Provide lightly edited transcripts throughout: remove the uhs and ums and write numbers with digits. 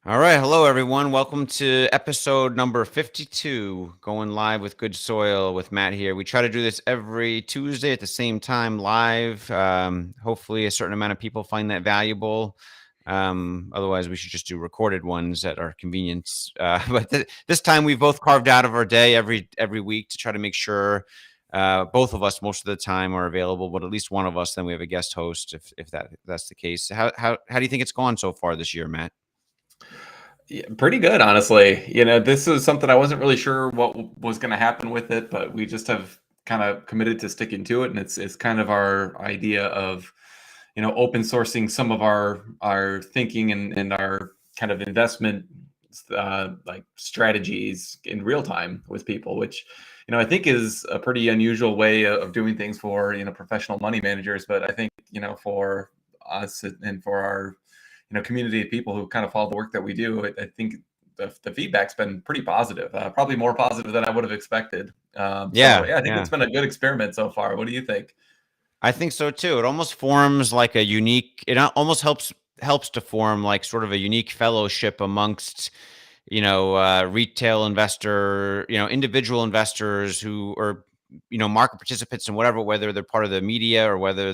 All right. Hello, everyone. Welcome to episode number 52, going live with Good Soil with Matt here. We try to do this every Tuesday at the same time live. Hopefully, a certain amount of people find that valuable. Otherwise, we should just do recorded ones at our convenience. But this time, we've both carved out of our day every week to try to make sure both of us most of the time are available, but at least one of us, then we have a guest host if that's the case. How do you think it's gone so far this year, Matt? Yeah, pretty good, honestly. This is something I wasn't really sure what was going to happen with it, but we just have kind of committed to sticking to it, and it's kind of our idea of, open sourcing some of our thinking and our kind of investment like strategies in real time with people, which I think is a pretty unusual way of doing things for professional money managers. But I think for us and for our community of people who kind of follow the work that we do, I think the feedback's been pretty positive, probably more positive than I would have expected. So Yeah, yeah, I think yeah. it's been a good experiment so far. What do you think? I think so too. It almost forms like a unique. Almost helps to form like sort of a unique fellowship amongst retail investor, individual investors who are market participants and whatever, whether they're part of the media or whether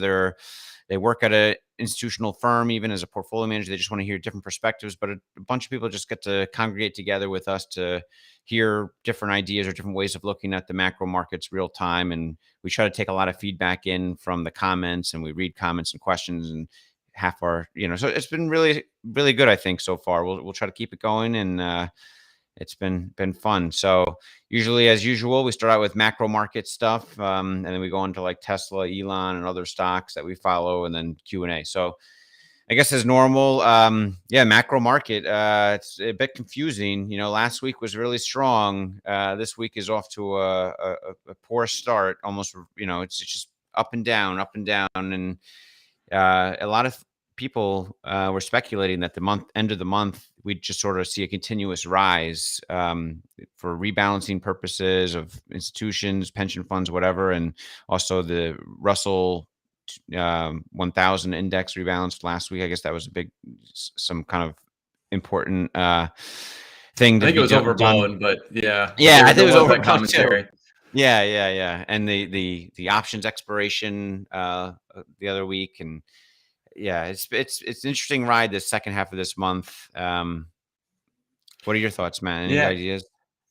they work at a institutional firm, even as a portfolio manager, they just want to hear different perspectives. But a bunch of people just get to congregate together with us to hear different ideas or different ways of looking at the macro markets real time. And we try to take a lot of feedback in from the comments, and we read comments and questions and half our, so it's been really, really good, I think, so far. We'll try to keep it going, and it's been fun. So usually, as usual, we start out with macro market stuff, and then we go into like Tesla, Elon, and other stocks that we follow, and then Q&A. So I guess as normal, yeah, macro market. It's a bit confusing. Last week was really strong. This week is off to a poor start. Almost, it's just up and down, and a lot of people were speculating that the end of the month, we'd just sort of see a continuous rise for rebalancing purposes of institutions, pension funds, whatever, and also the Russell 1000 index rebalanced last week. I guess that was some kind of important thing I to think it be was done. overblown, but yeah, Yeah, I think there it was was that overblown too. commentary. Yeah, yeah, yeah. And the options expiration the other week, and yeah, it's an interesting ride this second half of this month. What are your thoughts, Matt? Any Yeah, ideas?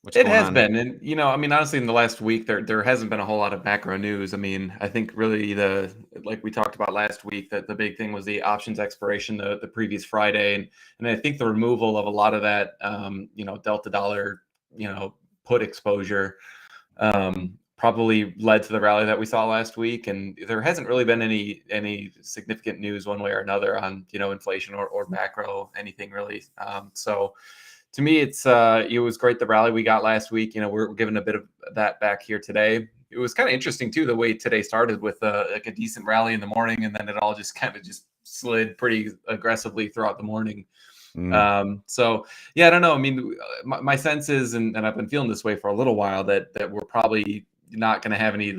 What's it going has on? been, and I mean, honestly, in the last week, there hasn't been a whole lot of macro news. I mean, I think really like we talked about last week, that the big thing was the options expiration the previous Friday, and I think the removal of a lot of that, delta dollar, put exposure, probably led to the rally that we saw last week. And there hasn't really been any significant news one way or another on inflation or macro anything really. So to me, it was great the rally we got last week. We're giving a bit of that back here today. It was kind of interesting too the way today started with like a decent rally in the morning, and then it all just kind of just slid pretty aggressively throughout the morning. Mm, So yeah, I don't know. I mean, my sense is, and I've been feeling this way for a little while, that we're probably not going to have any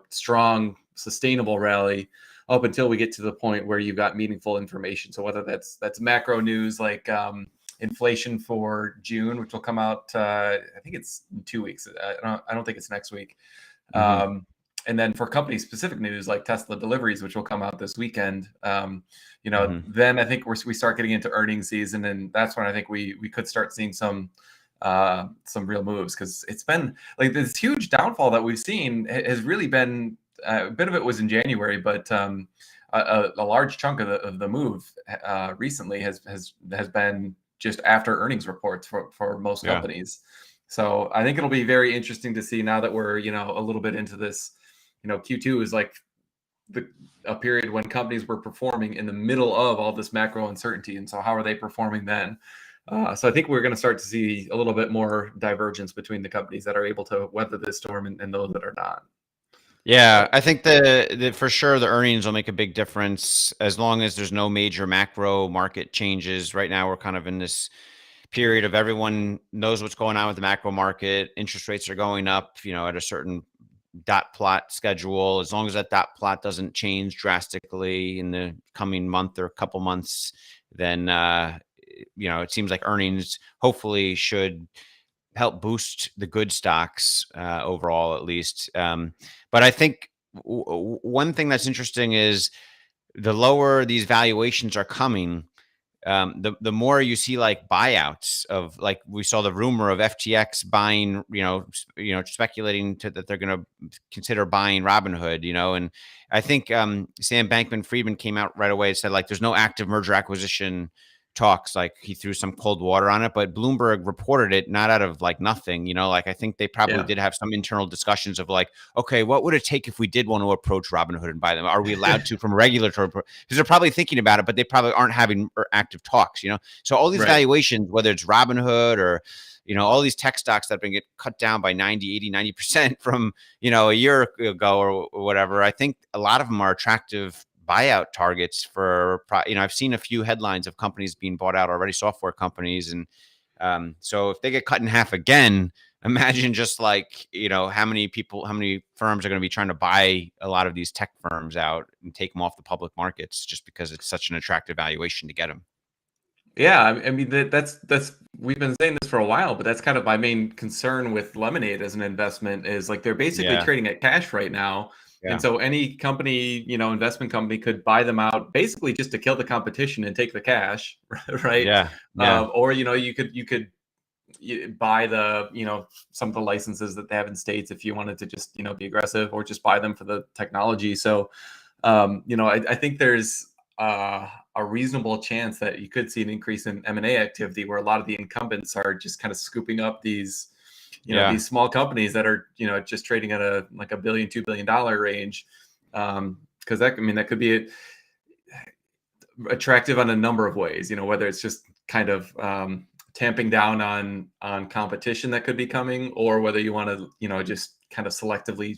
strong sustainable rally up until we get to the point where you've got meaningful information. So whether that's macro news like inflation for June, which will come out, I think it's in 2 weeks. I don't think it's next week. hmm And then for company specific news like Tesla deliveries, which will come out this weekend, hmm then I think we start getting into earnings season, and that's when I think we could start seeing some real moves, because it's been like this huge downfall that we've seen has really been a bit of it was in January, but a large chunk of the move recently has been just after earnings reports for most Yeah. companies. So I think it'll be very interesting to see now that we're a little bit into this. Q2 is like a period when companies were performing in the middle of all this macro uncertainty, and so how are they performing then? So I think we're going to start to see a little bit more divergence between the companies that are able to weather this storm and those that are not. Yeah, So I think the for sure the earnings will make a big difference as long as there's no major macro market changes. Right now, we're kind of in this period of everyone knows what's going on with the macro market. Interest rates are going up, at a certain dot plot schedule. As long as that dot plot doesn't change drastically in the coming month or couple months, then it seems like earnings hopefully should help boost the good stocks overall, at least. But I think one thing that's interesting is the lower these valuations are coming, the more you see like buyouts of, like, we saw the rumor of FTX buying, speculating that they're going to consider buying Robinhood, and I think Sam Bankman-Friedman came out right away and said, like, there's no active merger acquisition talks. Like, he threw some cold water on it, but Bloomberg reported it not out of like nothing, like, I think they probably did have some internal discussions of like, okay, what would it take if we did want to approach Robinhood and buy them? Are we allowed to from a regulatory, because they're probably thinking about it, but they probably aren't having active talks, so all these Right. valuations, whether it's Robinhood or all these tech stocks that have been get cut down by 90, 80, 90% from a year ago or whatever, I think a lot of them are attractive buyout targets for, I've seen a few headlines of companies being bought out already, software companies. And so if they get cut in half again, imagine just like, how many firms are going to be trying to buy a lot of these tech firms out and take them off the public markets just because it's such an attractive valuation to get them. Yeah, I mean that's we've been saying this for a while, but that's kind of my main concern with Lemonade as an investment is like they're basically Yeah. trading at cash right now. Yeah. And so any company, investment company could buy them out basically just to kill the competition and take the cash, right? Yeah. Yeah. Or you could buy the some of the licenses that they have in states if you wanted to just be aggressive, or just buy them for the technology. So I think there's a reasonable chance that you could see an increase in M&A activity where a lot of the incumbents are just kind of scooping up these these small companies that are just trading at a like $1 billion, $2 billion range, because that could be attractive on a number of ways, whether it's just kind of tamping down on competition that could be coming, or whether you want to just kind of selectively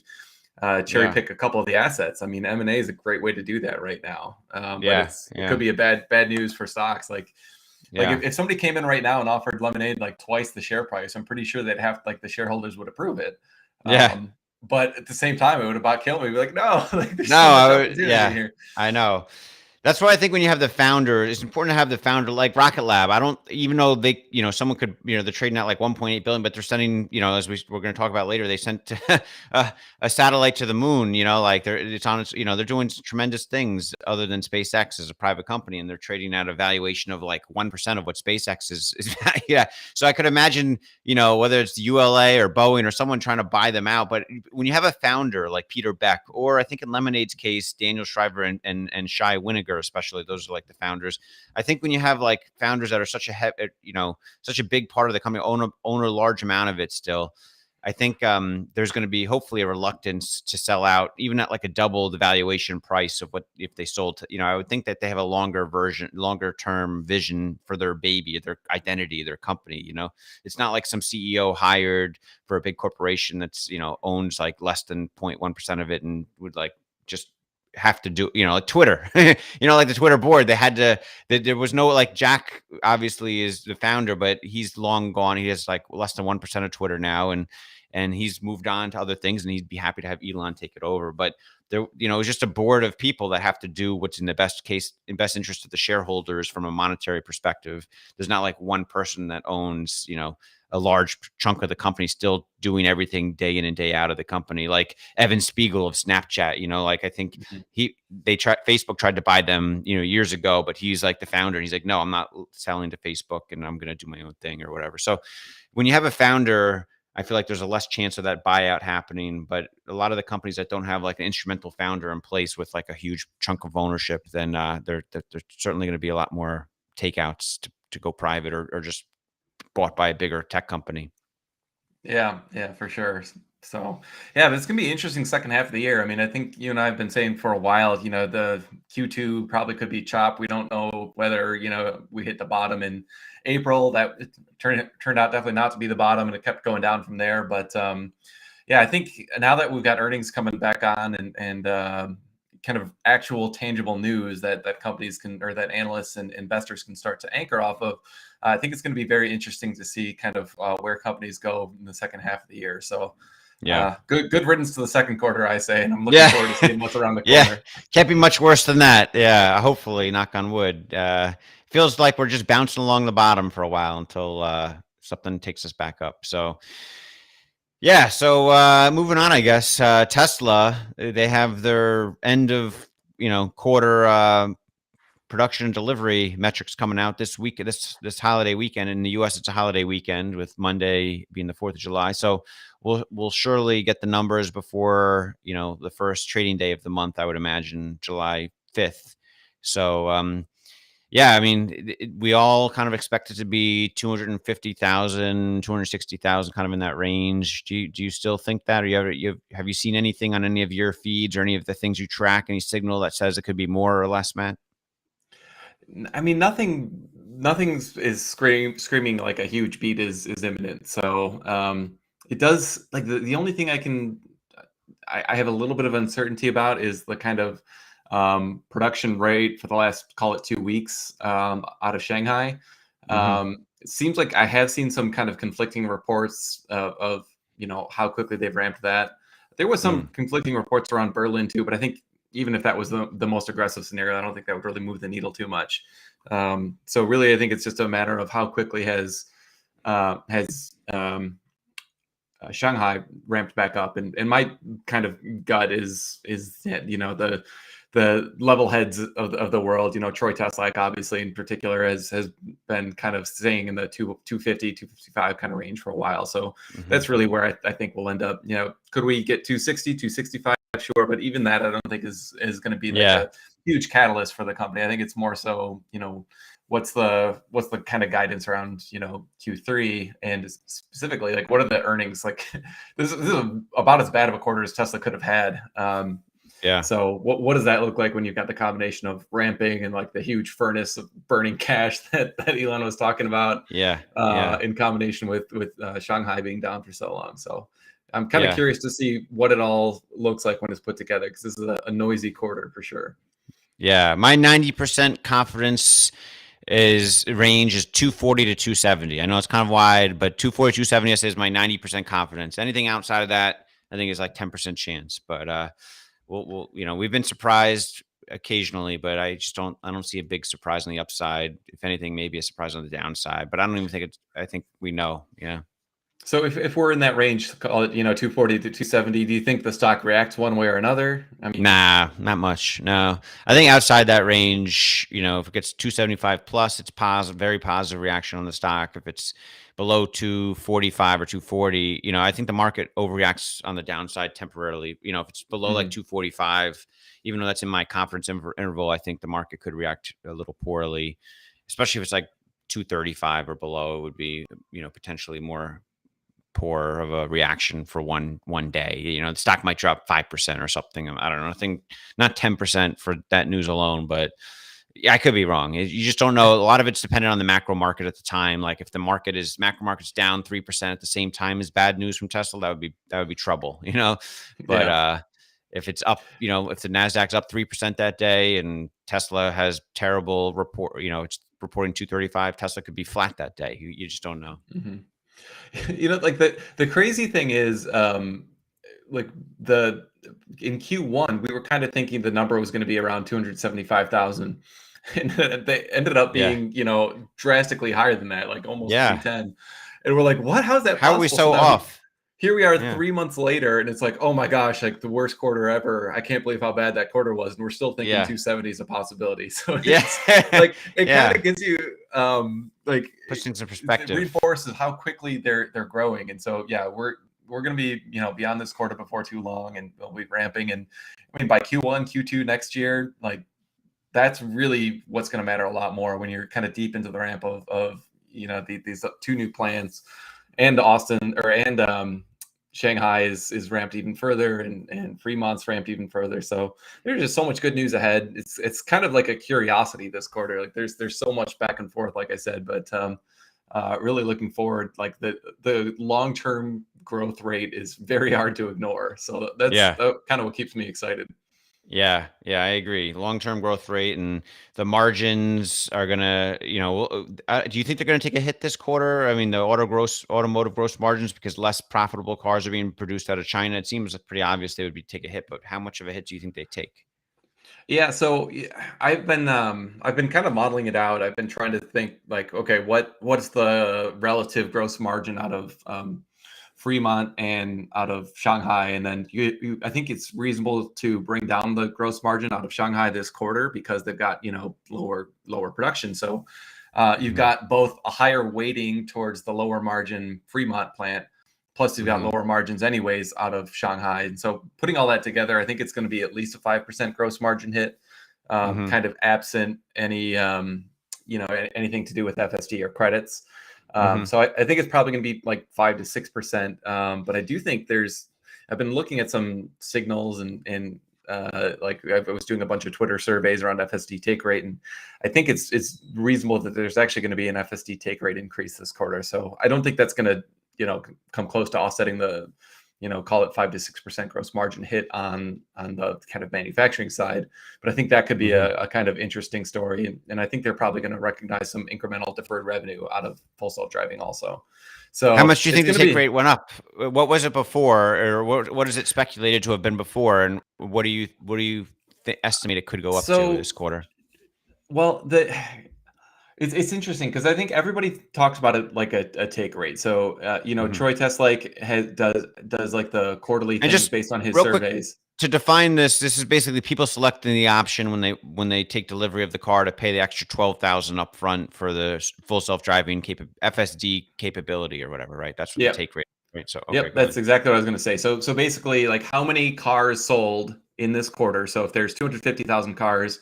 cherry pick a couple of the assets. I mean, M&A is a great way to do that right now. But it could be a bad news for stocks. Like if somebody came in right now and offered Lemonade like twice the share price, I'm pretty sure they'd have the shareholders would approve it. But at the same time, it would about kill me. Be like, no, like there's so much opportunity here. I know. That's why I think when you have the founder, it's important to have the founder like Rocket Lab. I don't, even though they, someone could, they're trading at like 1.8 billion, but they're sending, as we're going to talk about later, they sent a satellite to the moon, like it's on, they're doing tremendous things other than SpaceX as a private company, and they're trading at a valuation of like 1% of what SpaceX is. Yeah. So I could imagine, whether it's ULA or Boeing or someone trying to buy them out. But when you have a founder like Peter Beck, or I think in Lemonade's case, Daniel Shriver and Shai Winiger, especially, those are like the founders. I think when you have like founders that are such a big part of the company, own a large amount of it still, I think there's going to be hopefully a reluctance to sell out even at like a double the valuation price of what if they sold to, I would think that they have a longer term vision for their baby, their identity, their company. It's not like some CEO hired for a big corporation that's owns like less than 0.1% of it and would like just have to do, like Twitter, like the Twitter board, there was no, like, Jack obviously is the founder, but he's long gone. He has like less than 1% of Twitter now. And he's moved on to other things, and he'd be happy to have Elon take it over. But there, it's just a board of people that have to do what's in the best interest of the shareholders from a monetary perspective. There's not like one person that owns, a large chunk of the company still doing everything day in and day out of the company, like Evan Spiegel of Snapchat. Like I think Facebook tried to buy them, years ago, but he's like the founder, and he's like, no, I'm not selling to Facebook, and I'm going to do my own thing or whatever. So when you have a founder, I feel like there's a less chance of that buyout happening. But a lot of the companies that don't have like an instrumental founder in place with like a huge chunk of ownership, then they're certainly going to be a lot more takeouts to go private or just bought by a bigger tech company. Yeah, for sure. So yeah, but it's gonna be an interesting second half of the year. I mean, I think you and I have been saying for a while, the Q2 probably could be chopped. We don't know whether we hit the bottom in April. That it turned out definitely not to be the bottom, and it kept going down from there. But yeah, I think now that we've got earnings coming back on and kind of actual tangible news that companies can, or that analysts and investors can start to anchor off of, I think it's going to be very interesting to see kind of where companies go in the second half of the year. So yeah, good riddance to the second quarter, I say, and I'm looking forward to seeing what's around the corner. Can't be much worse than that. Yeah, hopefully, knock on wood. feels like we're just bouncing along the bottom for a while until something takes us back up. So yeah, so moving on, I guess. Tesla, they have their end of quarter production and delivery metrics coming out this week, this holiday weekend. In the U.S., it's a holiday weekend with Monday being the 4th of July. So we'll surely get the numbers before the first trading day of the month. I would imagine July 5th. So yeah, I mean, we all kind of expect it to be 250,000, 260,000, kind of in that range. Do you still think that, or have you seen anything on any of your feeds or any of the things you track, any signal that says it could be more or less, Matt? I mean, nothing is screaming like a huge beat is imminent. So it does, like, the only thing I have a little bit of uncertainty about is the kind of production rate for the last, call it, 2 weeks out of Shanghai. Hmm. It seems like I have seen some kind of conflicting reports of how quickly they've ramped that. There was some Mm. conflicting reports around Berlin too, but I think even if that was the most aggressive scenario, I don't think that would really move the needle too much. So really, I think it's just a matter of how quickly has Shanghai ramped back up, and my kind of gut is that the level heads of the world, Troy Teslac obviously in particular has been kind of staying in the 250, 255 kind of range for a while. So Hmm. that's really where I think we'll end up. Could we get 260, 265? Sure, but even that I don't think is going to be like Yeah. a huge catalyst for the company. I think it's more so, what's the kind of guidance around Q3, and specifically, like, what are the earnings like? This is about as bad of a quarter as Tesla could have had. Yeah. So what does that look like when you've got the combination of ramping and like the huge furnace of burning cash that Elon was talking about, Yeah. Yeah. in combination with Shanghai being down for so long? So I'm kind of Yeah. curious to see what it all looks like when it's put together, because this is a noisy quarter for sure. Yeah. My 90% confidence is range is 240 to 270. I know it's kind of wide, but 240 to 270 is my 90% confidence. Anything outside of that, I think is like 10% chance. But we've been surprised occasionally, but I don't see a big surprise on the upside. If anything, maybe a surprise on the downside, but I don't even think I think we know. Yeah. So if we're in that range, call it 240 to 270, do you think the stock reacts one way or another? I mean, Nah, not much. No, I think outside that range, if it gets 275 plus, it's positive, very positive reaction on the stock. If it's below 245 or 240, I think the market overreacts on the downside temporarily. If it's below like mhm. 245, even though that's in my confidence interval, I think the market could react a little poorly, especially if it's like 235 or below. It would be, potentially more poor of a reaction for one day. The stock might drop 5% or something. I don't know. I think not 10% for that news alone, but yeah, I could be wrong. You just don't know. A lot of it's dependent on the macro market at the time. Like if the macro market's down 3% at the same time as bad news from Tesla, that would be trouble. But Yeah. if it's up, if the Nasdaq's up 3% that day and Tesla has terrible report, it's reporting 235, Tesla could be flat that day. You just don't know. Mhm. Like the crazy thing is, like the in Q1 we were kind of thinking the number was going to be around 275,000, and they ended up Yeah. being drastically higher than that, like almost Yeah. 310. And we're like, what? How's that How are we possible? So so now off? here we are Yeah. 3 months later, and it's like, oh my gosh, like the worst quarter ever. I can't believe how bad that quarter was, and we're still thinking Yeah. 270 is a possibility. So Yeah. it's like it kind Yeah. of gives you like Puts things in it perspective. reinforces how quickly they're growing. And so yeah, we're going to be beyond this quarter before too long, and we'll be ramping. And I mean, by Q1, Q2 next year, like that's really what's going to matter a lot more when you're kind of deep into the ramp of these two new plants, and Austin and Shanghai is ramped even further, and Fremont's ramped even further. So there's just so much good news ahead. It's kind of like a curiosity this quarter. Like there's so much back and forth, like I said, but really looking forward. Like the long term growth rate is very hard to ignore. So that's Yeah. kind of what keeps me excited. Yeah. Yeah. I agree. Long-term growth rate and the margins are gonna, do you think they're gonna take a hit this quarter? I mean, the automotive gross margins, because less profitable cars are being produced out of China. It seems pretty obvious they would take a hit, but how much of a hit do you think they take? Yeah, so I've been kind of modeling it out. I've been trying to think like, okay, what's the relative gross margin out of Fremont and out of Shanghai, and then I think it's reasonable to bring down the gross margin out of Shanghai this quarter because they've got lower production. So you've Hmm. got both a higher weighting towards the lower margin Fremont plant, plus you've got Hmm. lower margins anyways out of Shanghai. And so putting all that together, I think it's going to be at least a 5% gross margin hit, Hmm. kind of absent any anything to do with FSD or credits. Hmm. So I think it's probably going to be like 5 to 6%. But I do think I've been looking at some signals and like I was doing a bunch of Twitter surveys around FSD take rate, and I think it's reasonable that there's actually going to be an FSD take rate increase this quarter. So I don't think that's going to come close to offsetting the call it 5 to 6% gross margin hit on the kind of manufacturing side. But I think that could be Hmm. a kind of interesting story, and I think they're probably going to recognize some incremental deferred revenue out of full self driving also. How So much do you it's think the going to take be rate went up? What was it before, or what is it speculated to have been before, and what do you estimate it could go up to so this quarter? well. It's interesting because I think everybody talks about it like a take rate. So Hmm. Troy Teslake does like the quarterly And things just based on his real quick surveys. to define this, this is basically people selecting the option when they take delivery of the car to pay the extra 12,000 upfront for the full self driving FSD capability or whatever, right? That's what the Yep. take rate, right? So okay, Yep, go that's ahead. exactly what I was going to say. So basically, like how many cars sold in this quarter? So if there's 250,000 cars,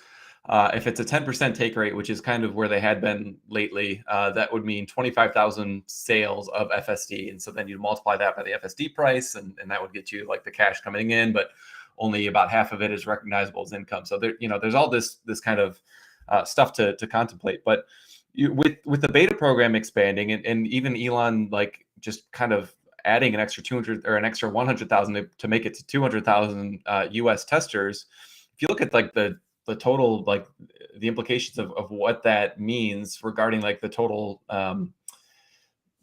if it's a 10% take rate, which is kind of where they had been lately, that would mean 25,000 sales of FSD. And so then you multiply that by the FSD price, and that would get you like the cash coming in, but only about half of it is recognizable as income. So there's all this kind of stuff to contemplate. But with the beta program expanding, and even Elon like just kind of adding an extra 200 or an extra 100,000 to make it to 200,000 US testers. If you look at like the total, like the implications of what that means regarding like the total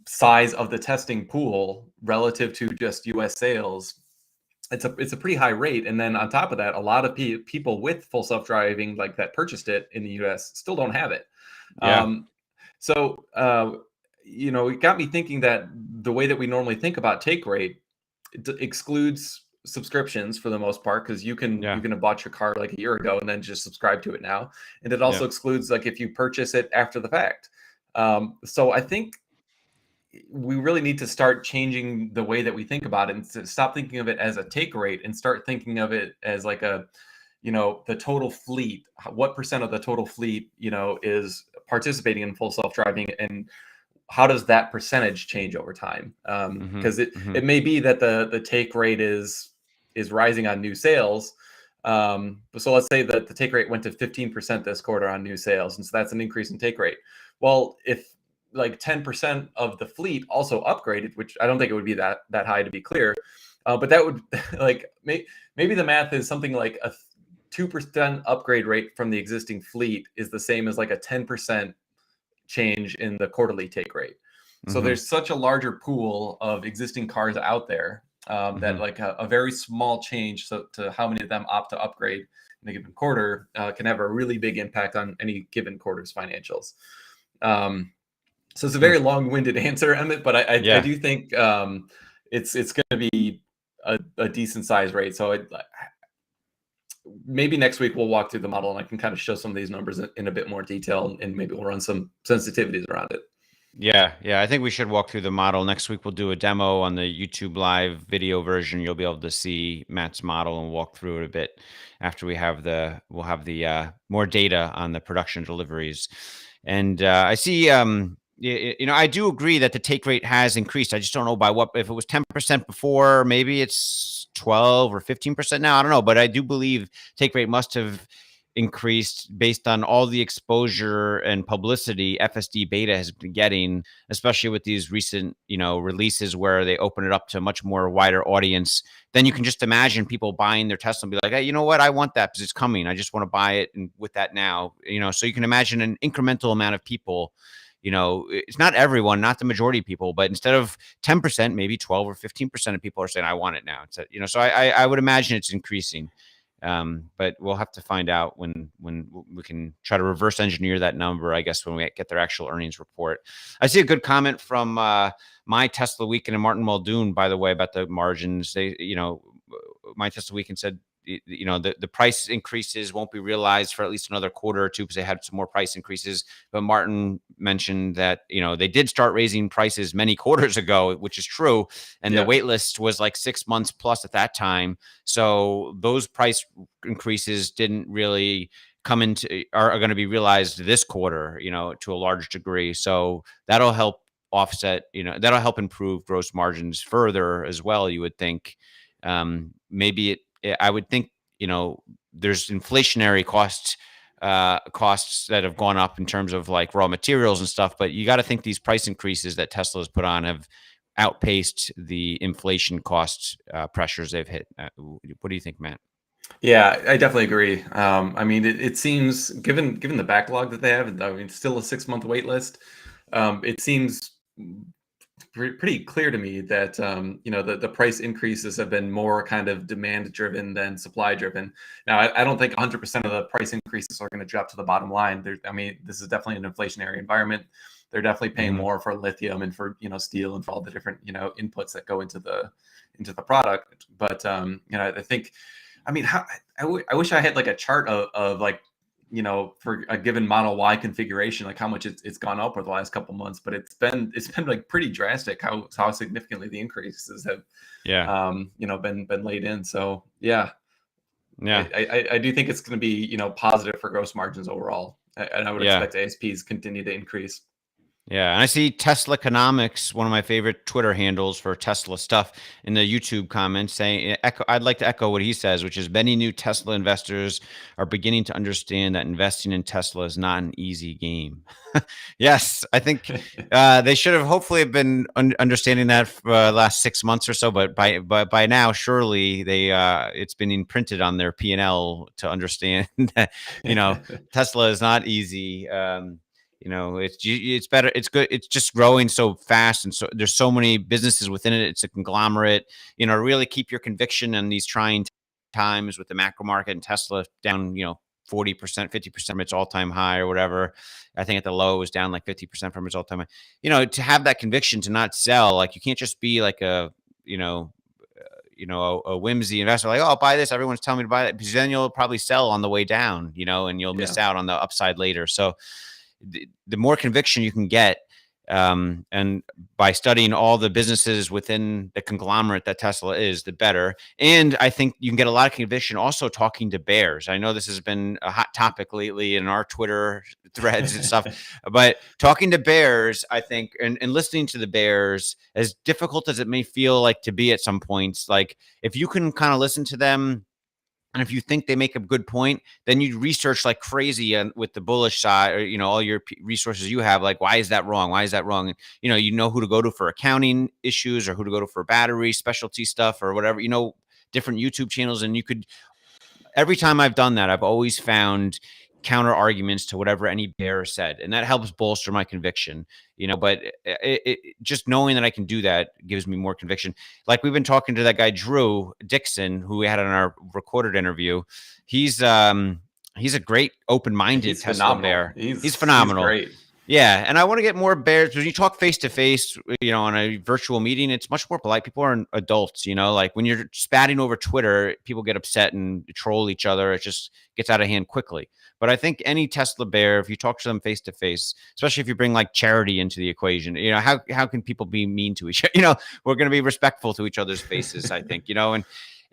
size of the testing pool relative to just US sales, it's a pretty high rate. And then on top of that, a lot of people with full self-driving like that purchased it in the US still don't have it. Yeah, um, so it got me thinking that the way that we normally think about take rate excludes subscriptions for the most part, because you yeah, can have bought your car like a year ago and then just subscribe to it now, and it yeah. also excludes like if you purchase it after the fact. So I think we really need to start changing the way that we think about it, and to stop thinking of it as a take rate and start thinking of it as like the total fleet. What percent of the total fleet is participating in full self-driving, and how does that percentage change over time? Hmm. Because it Hmm. it may be that the take rate is rising on new sales. So let's say that the take rate went to 15% this quarter on new sales, and so that's an increase in take rate. Well, if like 10% of the fleet also upgraded, which I don't think it would be that high to be clear, but that would like maybe the math is something like a 2% upgrade rate from the existing fleet is the same as like a 10% change in the quarterly take rate. So Hmm. there's such a larger pool of existing cars out there, that Hmm. like a very small change to how many of them opt to upgrade in a given quarter can have a really big impact on any given quarter's financials. Um, so it's a very long-winded answer, Emmett, but I Yeah. do think it's going to be a decent size rate. So maybe next week we'll walk through the model and I can kind of show some of these numbers in a bit more detail, and maybe we'll run some sensitivities around it. Yeah, yeah. I think we should walk through the model. Next week we'll do a demo on the YouTube live video version. You'll be able to see Matt's model and walk through it a bit after we'll have the more data on the production deliveries. And I see I do agree that the take rate has increased. I just don't know by what. If it was 10% before, maybe it's 12 or 15% now. I don't know, but I do believe take rate must have increased based on all the exposure and publicity FSD beta has been getting, especially with these recent, releases where they open it up to a much more wider audience. Then you can just imagine people buying their Tesla and be like, hey, you know what? I want that because it's coming. I just want to buy it. And with that now, so you can imagine an incremental amount of people. It's not everyone, not the majority of people, but instead of 10%, maybe 12 or 15% of people are saying, I want it now. So I would imagine it's increasing. But we'll have to find out when we can try to reverse engineer that number, I guess, when we get their actual earnings report. I see a good comment from My Tesla Weekend and Martin Muldoon, by the way, about the margins. They, My Tesla Weekend said, the price increases won't be realized for at least another quarter or two because they had some more price increases. But Martin mentioned that, they did start raising prices many quarters ago, which is true. And the wait list was like 6 months plus at that time. So those price increases didn't really are going to be realized this quarter, to a large degree. So that'll help offset, that'll help improve gross margins further as well, you would think. Maybe I would think, there's inflationary costs that have gone up in terms of like raw materials and stuff, but you got to think these price increases that Tesla has put on have outpaced the inflation cost pressures they've hit. What do you think, Matt? Yeah, I definitely agree. I mean, it seems given the backlog that they have, I mean, still a 6-month wait list. It seems pretty clear to me that the price increases have been more kind of demand driven than supply driven. Now, I don't think 100% of the price increases are going to drop to the bottom line. I mean, this is definitely an inflationary environment. They're definitely paying more for lithium and for steel and for all the different inputs that go into the product. But I think, I mean, I wish I had like a chart of like, for a given Model Y configuration, like how much it's gone up over the last couple months, but it's been like pretty drastic how significantly the increases have been laid in. So yeah. I do think it's going to be positive for gross margins overall, and I would expect ASPs continue to increase. Yeah, and I see Tesla Economics, one of my favorite Twitter handles for Tesla stuff, in the YouTube comments saying, I'd like to echo what he says, which is many new Tesla investors are beginning to understand that investing in Tesla is not an easy game. Yes, I think they should have hopefully been understanding that for the last 6 months or so, but by now, surely it's been imprinted on their P&L to understand that, Tesla is not easy. It's better. It's good. It's just growing so fast. And so there's so many businesses within it. It's a conglomerate, really keep your conviction in these trying times with the macro market and Tesla down, 40%, 50% from its all-time high or whatever. I think at the low it was down like 50% from its all-time high. To have that conviction to not sell, like you can't just be like a whimsy investor, like, oh, I'll buy this. Everyone's telling me to buy it, because then you'll probably sell on the way down, and you'll miss out on the upside later. So the more conviction you can get, and by studying all the businesses within the conglomerate that Tesla is, the better. And I think you can get a lot of conviction also talking to bears. I know this has been a hot topic lately in our Twitter threads and stuff, but talking to bears, I think, and listening to the bears, as difficult as it may feel like to be at some points, like if you can kind of listen to them, and if you think they make a good point, then you research like crazy with the bullish side, or all your resources you have. Like, why is that wrong? Why is that wrong? And, you know who to go to for accounting issues, or who to go to for battery specialty stuff, or whatever. Different YouTube channels, and you could. Every time I've done that, I've always found counter arguments to whatever any bear said, and that helps bolster my conviction. But just knowing that I can do that gives me more conviction. Like we've been talking to that guy Drew Dixon, who we had on our recorded interview. He's a great open-minded Tesla bear. He's phenomenal. He's great. Yeah, and I want to get more bears. When you talk face to face, on a virtual meeting, it's much more polite. People are adults, like when you're spatting over Twitter, people get upset and troll each other. It just gets out of hand quickly. But I think any Tesla bear, if you talk to them face to face, especially if you bring like charity into the equation, how can people be mean to each other? We're going to be respectful to each other's faces, I think,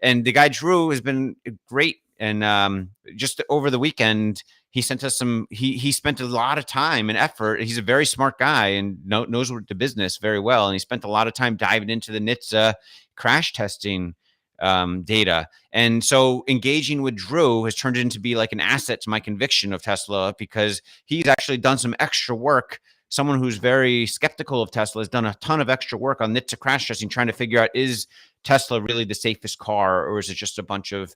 and the guy Drew has been great. And just over the weekend, he sent us he spent a lot of time and effort. He's a very smart guy and knows the business very well. And he spent a lot of time diving into the NHTSA crash testing data. And so engaging with Drew has turned into be like an asset to my conviction of Tesla, because he's actually done some extra work. Someone who's very skeptical of Tesla has done a ton of extra work on NHTSA crash testing, trying to figure out, is Tesla really the safest car, or is it just a bunch of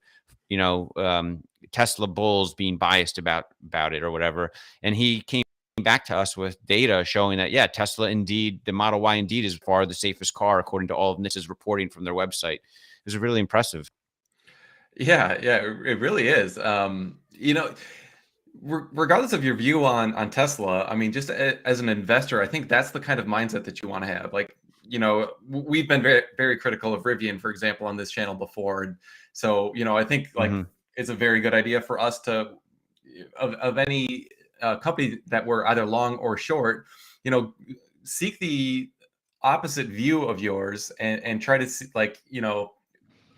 Tesla bulls being biased about it or whatever? And he came back to us with data showing that, yeah, Tesla indeed, the Model Y indeed is far the safest car according to all of NHTSA's reporting from their website. It was really impressive. Yeah, yeah, it really is. Regardless of your view on Tesla, I mean, just as an investor, I think that's the kind of mindset that you want to have. Like, we've been very, very critical of Rivian, for example, on this channel before. And so, I think like Hmm. it's a very good idea for us to, of any company that we're either long or short, you know, seek the opposite view of yours and try to see, like,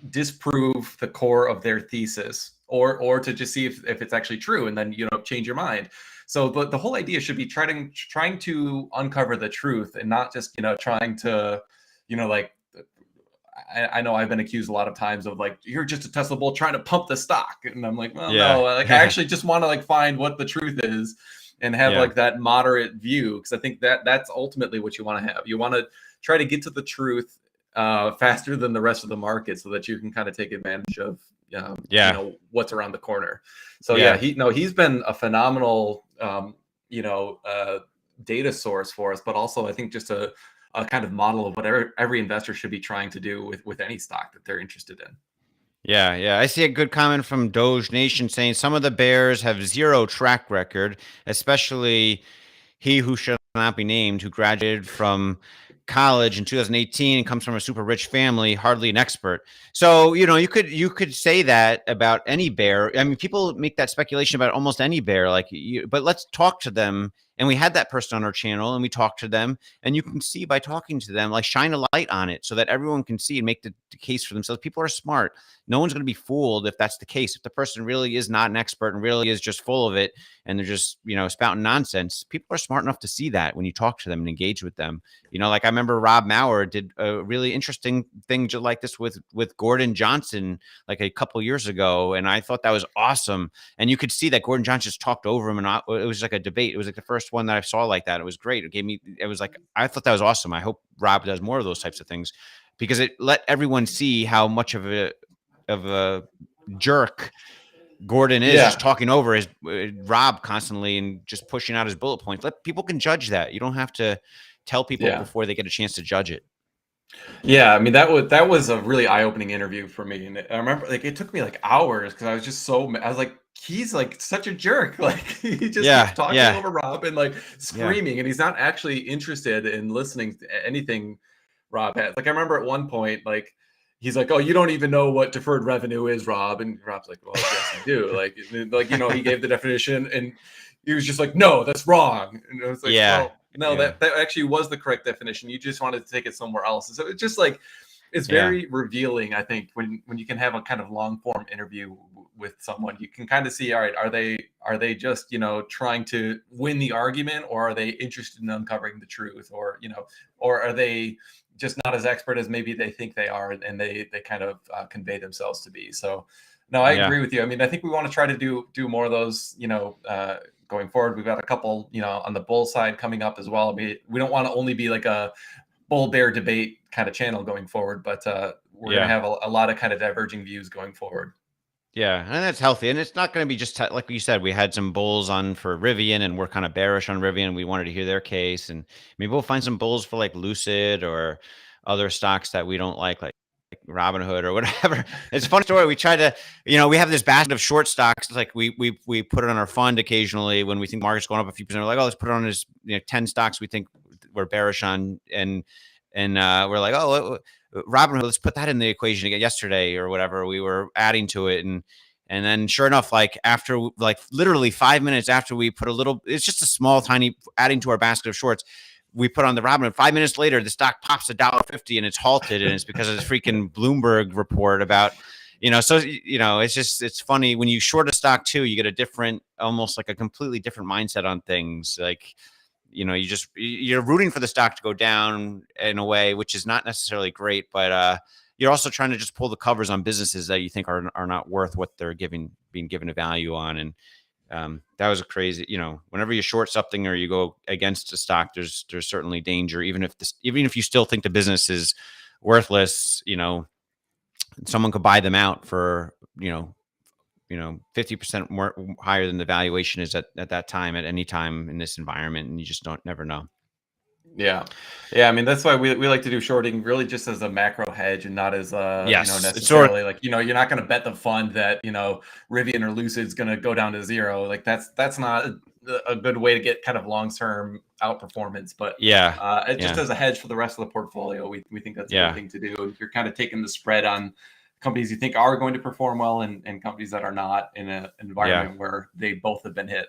disprove the core of their thesis, or to just see if it's actually true, and then change your mind. So the whole idea should be trying to uncover the truth, and not just trying to like, I know I've been accused a lot of times of like, you're just a Tesla bull trying to pump the stock, and I'm like, well, Yeah. no, like I Yeah. actually just want to like find what the truth is and have Yeah. like that moderate view, because I think that that's ultimately what you want to have. You want to try to get to the truth faster than the rest of the market, so that you can kind of take advantage of Yeah. what's around the corner. So yeah, Yeah. he's been a phenomenal you know uh, data source for us, but also I think just a kind of model of what every investor should be trying to do with any stock that they're interested in. Yeah, yeah. I see a good comment from Doge Nation saying some of the bears have zero track record, especially he who shall not be named, who graduated from college in 2018 and comes from a super rich family, hardly an expert. So, you could say that about any bear. I mean, people make that speculation about almost any bear, but let's talk to them. And we had that person on our channel and we talked to them, and you can see by talking to them, like, shine a light on it so that everyone can see and make the case for themselves. People are smart. No one's going to be fooled if that's the case. If the person really is not an expert and really is just full of it, and they're just spouting nonsense, people are smart enough to see that when you talk to them and engage with them. Like, I remember Rob Maurer did a really interesting thing just like this with Gordon Johnson like a couple years ago, and I thought that was awesome. And you could see that Gordon Johnson just talked over him, and it was like a debate. It was like the first one that I saw like that. It was great. It was like, I thought that was awesome. I hope Rob does more of those types of things, because it let everyone see how much of a jerk Gordon is, just Yeah, talking over his Rob constantly and just pushing out his bullet points. Let people can judge that. You don't have to tell people yeah. before they get a chance to judge it. Yeah, I mean that was a really eye-opening interview for me, and I remember like it took me like hours because I was just I was like, he's like such a jerk. Like he just keeps Yeah, talking yeah, over Rob and like yeah, screaming, and he's not actually interested in listening to anything Rob has. Like I remember at one point, like he's like, "Oh, you don't even know what deferred revenue is, Rob," and Rob's like, "Well, yes, I do." Like he gave the definition, and he was just like, "No, that's wrong," and I was like, yeah, "Well, no, yeah, that actually was the correct definition. You just wanted to take it somewhere else." And so it's just like it's yeah, very revealing, I think, when you can have a kind of long form interview with someone. You can kind of see, all right, are they just trying to win the argument, or are they interested in uncovering the truth, or are they just not as expert as maybe they think they are, and they kind of convey themselves to be. So no, I yeah, agree with you. I mean, I think we want to try to do more of those, going forward. We've got a couple, on the bull side coming up as well. We don't want to only be like a bull bear debate kind of channel going forward, but we're going to yeah. have a lot of kind of diverging views going forward. Yeah, and that's healthy, and it's not going to be just like you said. We had some bulls on for Rivian, and we're kind of bearish on Rivian. We wanted to hear their case, and maybe we'll find some bulls for like Lucid or other stocks that we don't like Robinhood or whatever. It's a funny story. We try to, we have this basket of short stocks. It's like we put it on our fund occasionally when we think the market's going up a few percent. We're like, oh, let's put it on as 10 stocks we think we're bearish on, and we're like, oh, Robinhood, let's put that in the equation again. Yesterday or whatever, we were adding to it, and then sure enough, like after like literally 5 minutes after we put it's just a small tiny adding to our basket of shorts, we put on the Robinhood. 5 minutes later, the stock pops $1.50 and it's halted, and it's because of this freaking Bloomberg report about. So it's funny when you short a stock too, you get a different, almost like a completely different mindset on things. Like, you're rooting for the stock to go down in a way, which is not necessarily great, but you're also trying to just pull the covers on businesses that you think are not worth what they're being given a value on. And that was a crazy, whenever you short something or you go against a stock, there's certainly danger, even if you still think the business is worthless. Someone could buy them out for 50% more higher than the valuation is at that time, at any time in this environment, and you just don't never know. Yeah. Yeah. I mean, that's why we like to do shorting really just as a macro hedge and not as Yes, it's sort of necessarily like, you're not going to bet the fund that, Rivian or Lucid's going to go down to zero. Like that's not a good way to get kind of long-term outperformance, but yeah, it just yeah, as a hedge for the rest of the portfolio, we think that's a good yeah, thing to do. And you're kind of taking the spread on companies you think are going to perform well and companies that are not in an yeah. environment where they both have been hit.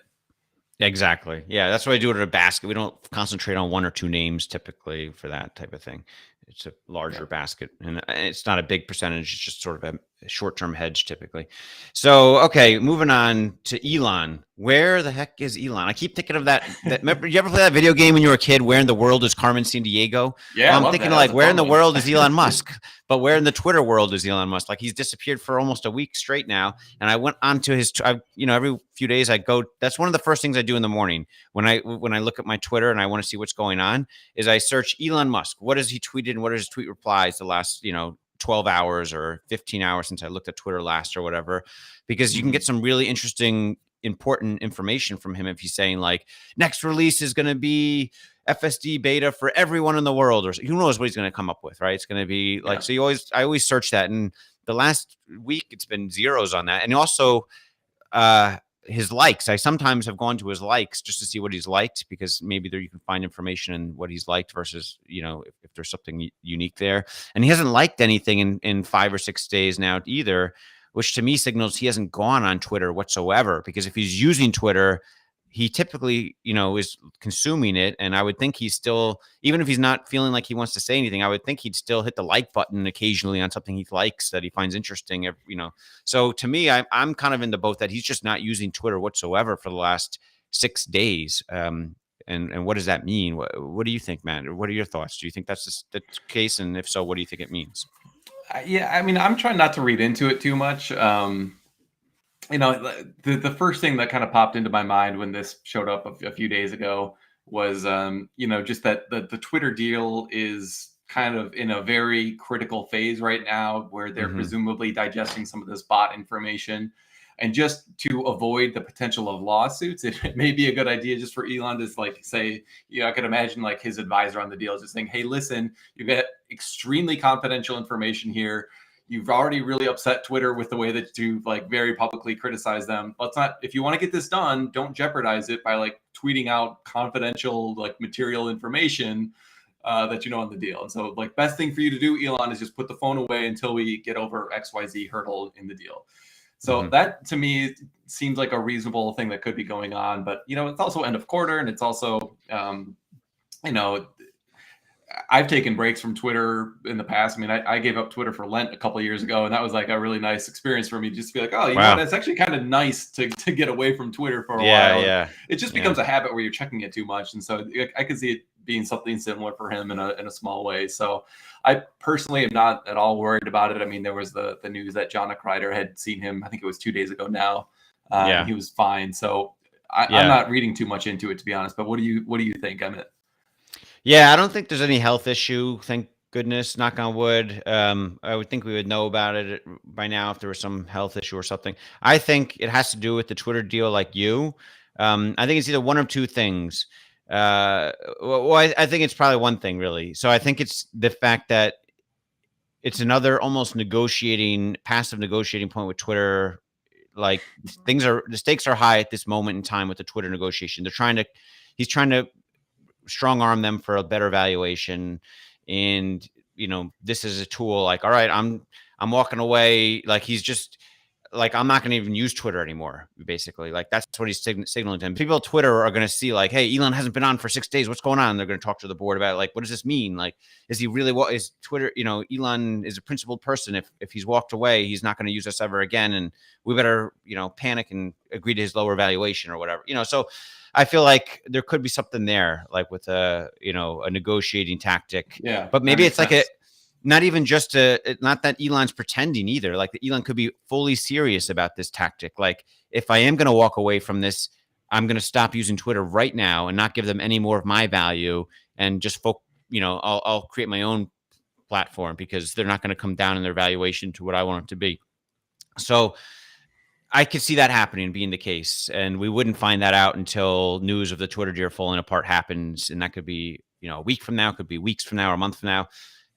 Exactly. Yeah, that's why I do it in a basket. We don't concentrate on one or two names typically for that type of thing. It's a Yeah. larger basket, and it's not a big percentage. It's just sort of a short-term hedge typically. So, okay, moving on to Elon. Where the heck is Elon? I keep thinking of that. Remember, you ever play that video game when you were a kid? Where in the world is Carmen Sandiego? Yeah, Well, I I'm love thinking that. That's like, a where in fun the one. world is Elon Musk? But where in the Twitter world is Elon Musk? Like he's disappeared for almost a week straight now. And I went onto his, every few days I go. That's one of the first things I do in the morning when I look at my Twitter and I want to see what's going on is I search Elon Musk. What has he tweeted and what are his tweet replies the last 12 hours or 15 hours since I looked at Twitter last or whatever, because you can Mhm. get some really interesting important information from him if he's saying like next release is going to be FSD beta for everyone in the world, or who knows what he's going to come up with, right? It's going to be like, Yeah. so I always search that, and the last week it's been zeros on that. And also uh his likes, I sometimes have gone to his likes just to see what he's liked, because maybe there you can find information in what he's liked versus if there's something unique there. And he hasn't liked anything in 5 or 6 days now either, which to me signals he hasn't gone on Twitter whatsoever, because if he's using Twitter, he typically is consuming it. And I would think he's still, even if he's not feeling like he wants to say anything, I would think he'd still hit the like button occasionally on something he likes that he finds interesting, so to me, I'm kind of in the boat that he's just not using Twitter whatsoever for the last 6 days. And what does that mean? What do you think, Matt? What are your thoughts? Do you think that's the case? And if so, what do you think it means? Yeah, I mean, I'm trying not to read into it too much. The first thing that kind of popped into my mind when this showed up a few days ago was, just that the Twitter deal is kind of in a very critical phase right now, where they're Mm-hmm. presumably digesting some of this bot information. And just to avoid the potential of lawsuits, it may be a good idea just for Elon to like say, I could imagine like his advisor on the deal just saying, "Hey, listen, you get extremely confidential information here. You've already really upset Twitter with the way that you like very publicly criticize them. Let's not, if you want to get this done, don't jeopardize it by like tweeting out confidential like material information that on the deal." And so like best thing for you to do, Elon, is just put the phone away until we get over XYZ hurdle in the deal. So Mm-hmm. that to me seems like a reasonable thing that could be going on. But it's also end of quarter, and it's also you know I've taken breaks from Twitter in the past. I mean, I gave up Twitter for Lent a couple of years ago, and that was like a really nice experience for me, just to be like, oh, you know what? Wow. It's actually kind of nice to get away from Twitter for a Yeah. while. And Yeah. it just Yeah. becomes a habit where you're checking it too much. And so I could see it being something similar for him in a small way. So I personally am not at all worried about it. I mean, there was the news that John Kreider had seen him, I think it was 2 days ago now, and Yeah. he was fine. So I'm Yeah. not reading too much into it, to be honest. But what do you think, Emmett? Yeah, I don't think there's any health issue. Thank goodness, knock on wood. I would think we would know about it by now if there was some health issue or something. I think it has to do with the Twitter deal, like you. I think it's either one or two things. I think it's probably one thing, really. So I think it's the fact that it's another almost passive negotiating point with Twitter. Like the stakes are high at this moment in time with the Twitter negotiation. He's trying to strong arm them for a better valuation. And this is a tool like, all right, I'm walking away. Like he's just like, I'm not going to even use Twitter anymore, basically. Like that's what he's signaling to him. People at Twitter are going to see like, hey, Elon hasn't been on for 6 days, what's going on? They're going to talk to the board about it. Like, what does this mean? Like, is he really, what is Twitter, Elon is a principled person. If he's walked away, he's not going to use us ever again, and we better panic and agree to his lower valuation or whatever. So I feel like there could be something there, like with a negotiating tactic. Yeah, But that maybe makes it's like a sense. not even just not that Elon's pretending either. Like Elon could be fully serious about this tactic. Like, if I am going to walk away from this, I'm going to stop using Twitter right now and not give them any more of my value, and just I'll create my own platform, because they're not going to come down in their valuation to what I want it to be. So I could see that happening, being the case, and we wouldn't find that out until news of the Twitter deal falling apart happens, and that could be a week from now, could be weeks from now or a month from now.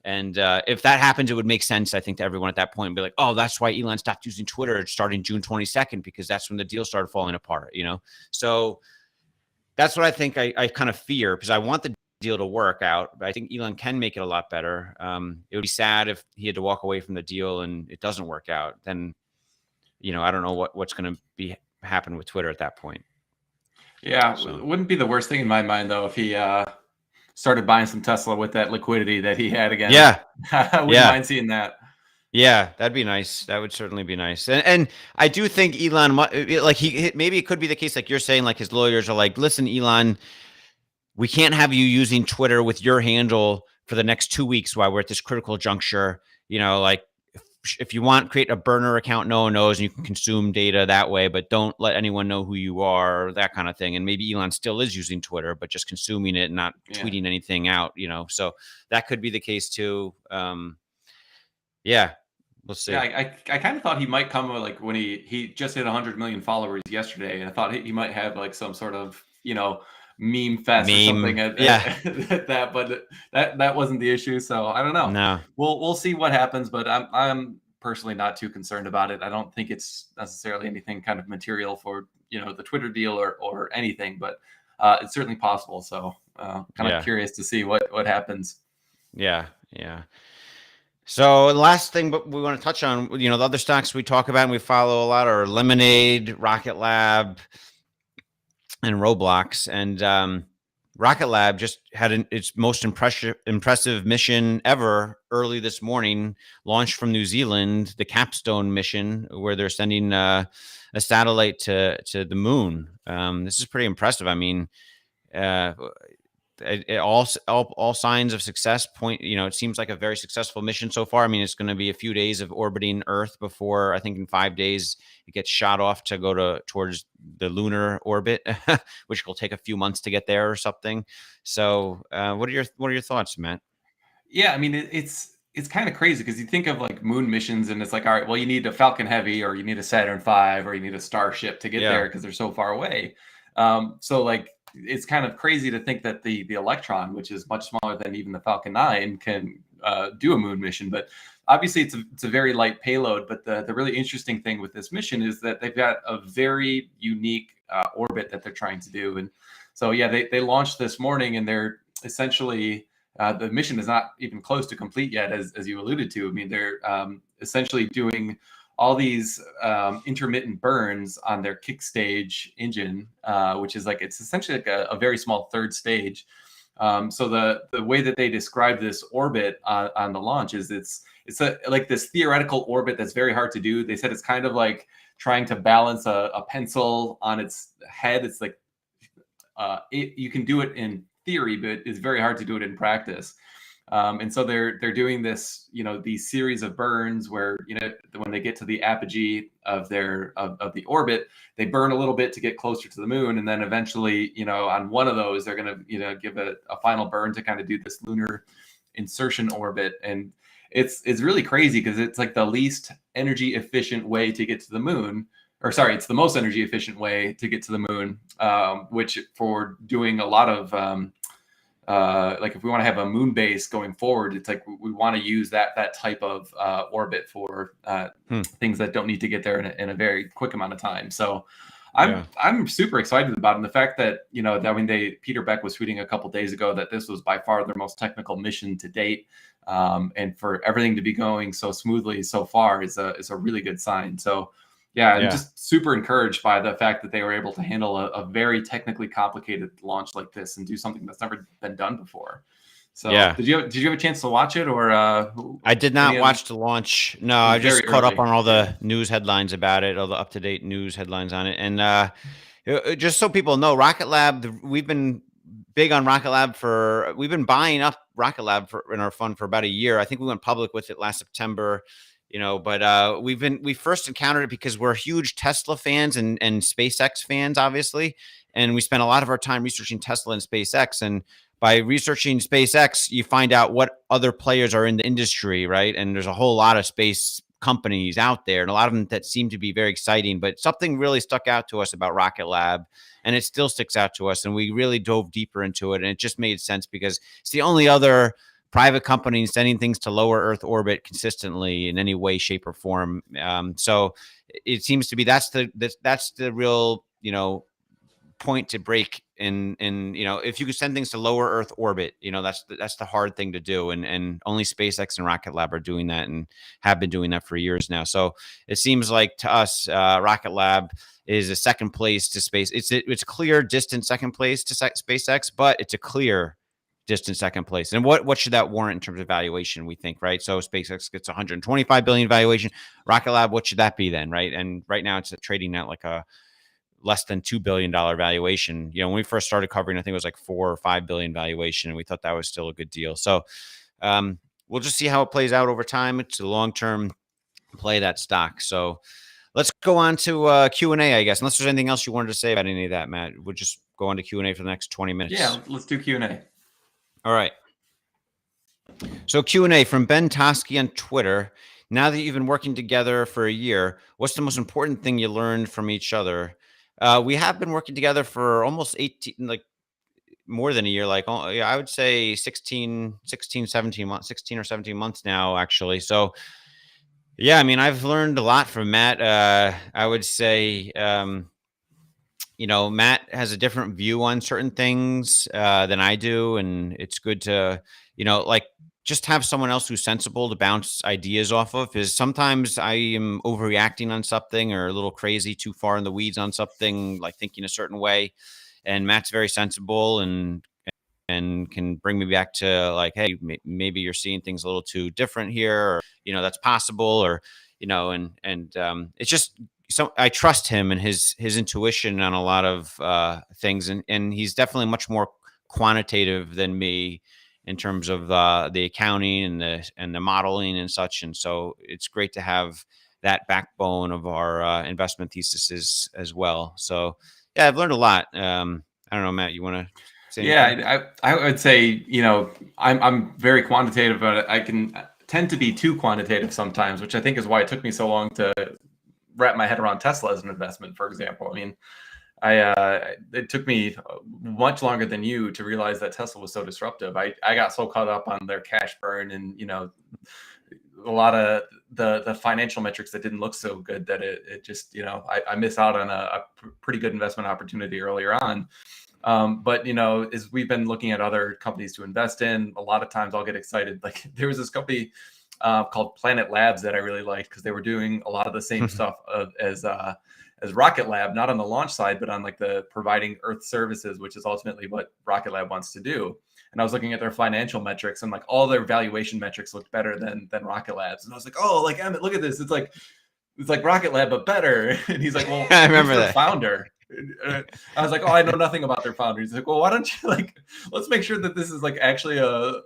And if that happens, it would make sense, I think, to everyone at that point and be like, oh, that's why Elon stopped using Twitter starting June 22nd, because that's when the deal started falling apart, So that's what I think I kind of fear, because I want the deal to work out, but I think Elon can make it a lot better. It would be sad if he had to walk away from the deal and it doesn't work out. Then, I don't know what's going to happen with Twitter at that point. Yeah, it wouldn't be the worst thing in my mind, though, if he started buying some Tesla with that liquidity that he had again. Yeah. I wouldn't mind seeing that. Yeah, that'd be nice. That would certainly be nice. And I do think Elon, like maybe it could be the case, like you're saying, like his lawyers are like, listen, Elon, we can't have you using Twitter with your handle for the next 2 weeks while we're at this critical juncture. Like if you want, create a burner account, no one knows, and you can consume data that way, but don't let anyone know who you are, or that kind of thing. And maybe Elon still is using Twitter, but just consuming it and not tweeting anything out, so that could be the case too. Yeah, we'll see. Yeah, I kind of thought he might come like when he just hit 100 million followers yesterday, and I thought he might have like some sort of meme fest or something at that, but that wasn't the issue. So I don't know. No, we'll see what happens, but I'm personally not too concerned about it. I don't think it's necessarily anything kind of material for the Twitter deal or anything, but it's certainly possible. So kind of curious to see what happens. Yeah. So the last thing we want to touch on, the other stocks we talk about and we follow a lot are Lemonade, Rocket Lab, and Roblox. And Rocket Lab just had its most impressive mission ever early this morning, launched from New Zealand, the Capstone mission, where they're sending a satellite to the moon. This is pretty impressive. I mean, all signs of success point, it seems like a very successful mission so far. I mean, it's going to be a few days of orbiting Earth before, I think in 5 days, it gets shot off to go towards the lunar orbit, which will take a few months to get there or something. So what are your thoughts, Matt? Yeah, I mean, it's kind of crazy because you think of like moon missions and it's like, all right, well, you need a Falcon Heavy or you need a Saturn V or you need a Starship to get there because they're so far away. So like, it's kind of crazy to think that the Electron, which is much smaller than even the Falcon 9, can do a moon mission. But obviously, it's a very light payload. But the really interesting thing with this mission is that they've got a very unique orbit that they're trying to do. And so, yeah, they launched this morning, and they're essentially the mission is not even close to complete yet, as you alluded to. I mean, they're essentially doing all these intermittent burns on their kick stage engine, which is like, it's essentially like a very small third stage. So the way that they describe this orbit on the launch is it's like this theoretical orbit that's very hard to do. They said it's kind of like trying to balance a pencil on its head. It's like you can do it in theory, but it's very hard to do it in practice. And so they're doing this, these series of burns where, when they get to the apogee of of the orbit, they burn a little bit to get closer to the moon. And then eventually, on one of those, they're going to, give a final burn to kind of do this lunar insertion orbit. And it's really crazy because it's like the least energy efficient way to get to the moon. Or sorry, it's the most energy efficient way to get to the moon, which for doing a lot of like if we want to have a moon base going forward, it's like we want to use that type of orbit for things that don't need to get there in a very quick amount of time. So I'm super excited about it. And the fact that, Peter Beck was tweeting a couple days ago that this was by far their most technical mission to date. And for everything to be going so smoothly so far is a really good sign. So I'm just super encouraged by the fact that they were able to handle a very technically complicated launch like this and do something that's never been done before. So did you have a chance to watch it, or I did not watch the launch. No, I just caught up on all the news headlines about it, all the up-to-date news headlines on it. And just so people know, Rocket Lab, we've been big on Rocket Lab we've been buying up Rocket Lab in our fund for about a year. I think we went public with it last September. But we first encountered it because we're huge Tesla fans and SpaceX fans, obviously. And we spent a lot of our time researching Tesla and SpaceX. And by researching SpaceX, you find out what other players are in the industry, right? And there's a whole lot of space companies out there, and a lot of them that seem to be very exciting, but something really stuck out to us about Rocket Lab, and it still sticks out to us. And we really dove deeper into it, and it just made sense because it's the only other private company sending things to lower Earth orbit consistently in any way, shape, or form. So it seems to be that's the real, point to break in if you could send things to lower Earth orbit, that's the hard thing to do, and only SpaceX and Rocket Lab are doing that and have been doing that for years now. So it seems like to us, Rocket Lab is a second place to space. It's clear distant second place to SpaceX, but it's a clear distant second place. And what should that warrant in terms of valuation, we think, right? So SpaceX gets 125 billion valuation. Rocket Lab, what should that be then, right? And right now it's trading at like a less than $2 billion valuation. When we first started covering, I think it was like 4 or 5 billion valuation, and we thought that was still a good deal. So we'll just see how it plays out over time. It's a long-term play, that stock. So let's go on to Q&A, I guess, unless there's anything else you wanted to say about any of that, Matt. We'll just go on to Q&A for the next 20 minutes. Yeah, let's do Q&A. All right. So Q&A from Ben Toski on Twitter. Now that you've been working together for a year, what's the most important thing you learned from each other? We have been working together for almost 18, like more than a year, I would say 16, 17 months, 16 or 17 months now, actually. So yeah, I mean, I've learned a lot from Matt. I would say, Matt has a different view on certain things than I do. And it's good to, just have someone else who's sensible to bounce ideas off of. Is sometimes I am overreacting on something or a little crazy, too far in the weeds on something, like thinking a certain way. And Matt's very sensible and can bring me back to like, hey, maybe you're seeing things a little too different here, or that's possible, or and it's just, so I trust him and his intuition on a lot of things, and he's definitely much more quantitative than me in terms of the accounting and the modeling and such. And so it's great to have that backbone of our investment theses as well. So yeah, I've learned a lot. I don't know, Matt, you want to say anything? Yeah, I would say, I'm very quantitative, but I can tend to be too quantitative sometimes, which I think is why it took me so long to wrap my head around Tesla as an investment, for example. I mean, it took me much longer than you to realize that Tesla was so disruptive. I got so caught up on their cash burn and, a lot of the financial metrics that didn't look so good that it just, I miss out on a pretty good investment opportunity earlier on. But, as we've been looking at other companies to invest in, a lot of times I'll get excited. Like there was this company called Planet Labs that I really liked because they were doing a lot of the same stuff as Rocket Lab, not on the launch side, but on like the providing Earth services, which is ultimately what Rocket Lab wants to do. And I was looking at their financial metrics, and like all their valuation metrics looked better than Rocket Labs. And I was like, oh, like Emmett, look at this. It's like Rocket Lab, but better. And he's like, well, I remember their that founder. I was like, oh, I know nothing about their founder. He's like, well, why don't you let's make sure that this is like actually a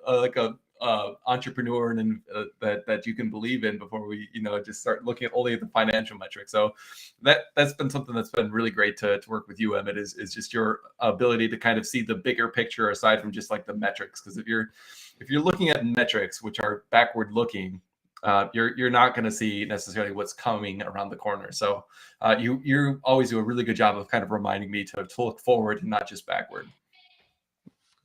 entrepreneur and that you can believe in before we just start looking at only at the financial metrics. So that's been something that's been really great to work with you, Emmett, is just your ability to kind of see the bigger picture aside from just like the metrics. Because if you're looking at metrics which are backward looking, you're not going to see necessarily what's coming around the corner. So you always do a really good job of kind of reminding me to look forward and not just backward.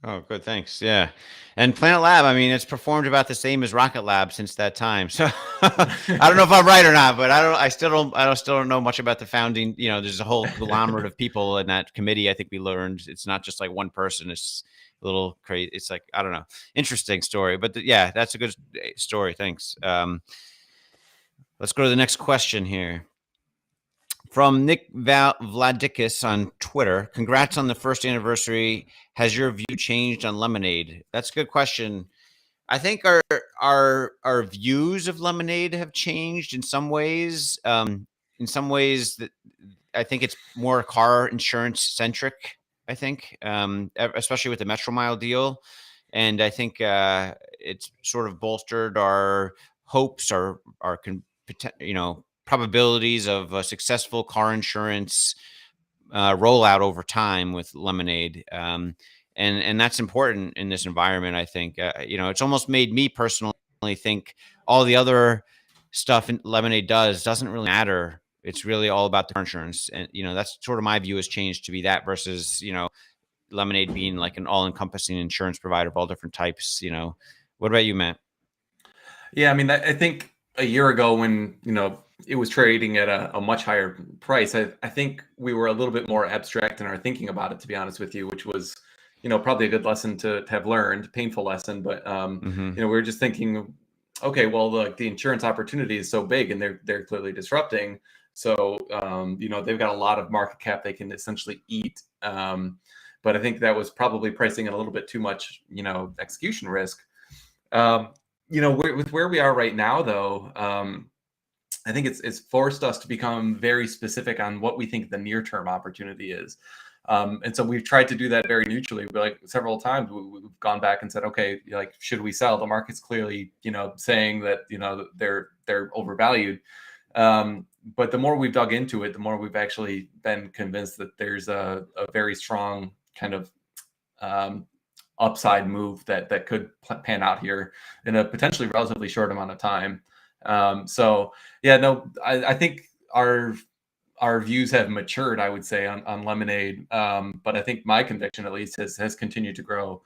Oh, good. Thanks. Yeah. And Planet Lab, I mean, it's performed about the same as Rocket Lab since that time. So I don't know if I'm right or not, but I still don't know much about the founding. There's a whole conglomerate of people in that committee. I think we learned it's not just like one person. It's a little crazy. It's like, I don't know, interesting story, but yeah, that's a good story. Thanks. Let's go to the next question here. From Nick Vladikis on Twitter. Congrats on the first anniversary. Has your view changed on Lemonade? That's a good question. I think our views of Lemonade have changed in some ways. In some ways, that I think it's more car insurance centric. I think, especially with the Metro Mile deal, and I think it's sort of bolstered our hopes, our probabilities of a successful car insurance rollout over time with Lemonade. And that's important in this environment. I think, it's almost made me personally think all the other stuff Lemonade doesn't really matter. It's really all about the car insurance. And, that's sort of my view has changed to be that versus, Lemonade being like an all-encompassing insurance provider of all different types. What about you, Matt? Yeah, I mean, I think a year ago when it was trading at a much higher price, I think we were a little bit more abstract in our thinking about it, to be honest with you, which was probably a good lesson to have learned, painful lesson, but we were just thinking, okay, well, the insurance opportunity is so big and they're clearly disrupting, so they've got a lot of market cap they can essentially eat, but I think that was probably pricing in a little bit too much execution risk. With where we are right now, though, I think it's forced us to become very specific on what we think the near term opportunity is. And so we've tried to do that very neutrally. But like several times, we've gone back and said, okay, like, should we sell? The market's clearly, saying that, they're overvalued. But the more we've dug into it, the more we've actually been convinced that there's a very strong kind of upside move that could pan out here in a potentially relatively short amount of time. So yeah, no, I think our views have matured, I would say, on Lemonade. But I think my conviction, at least, has continued to grow.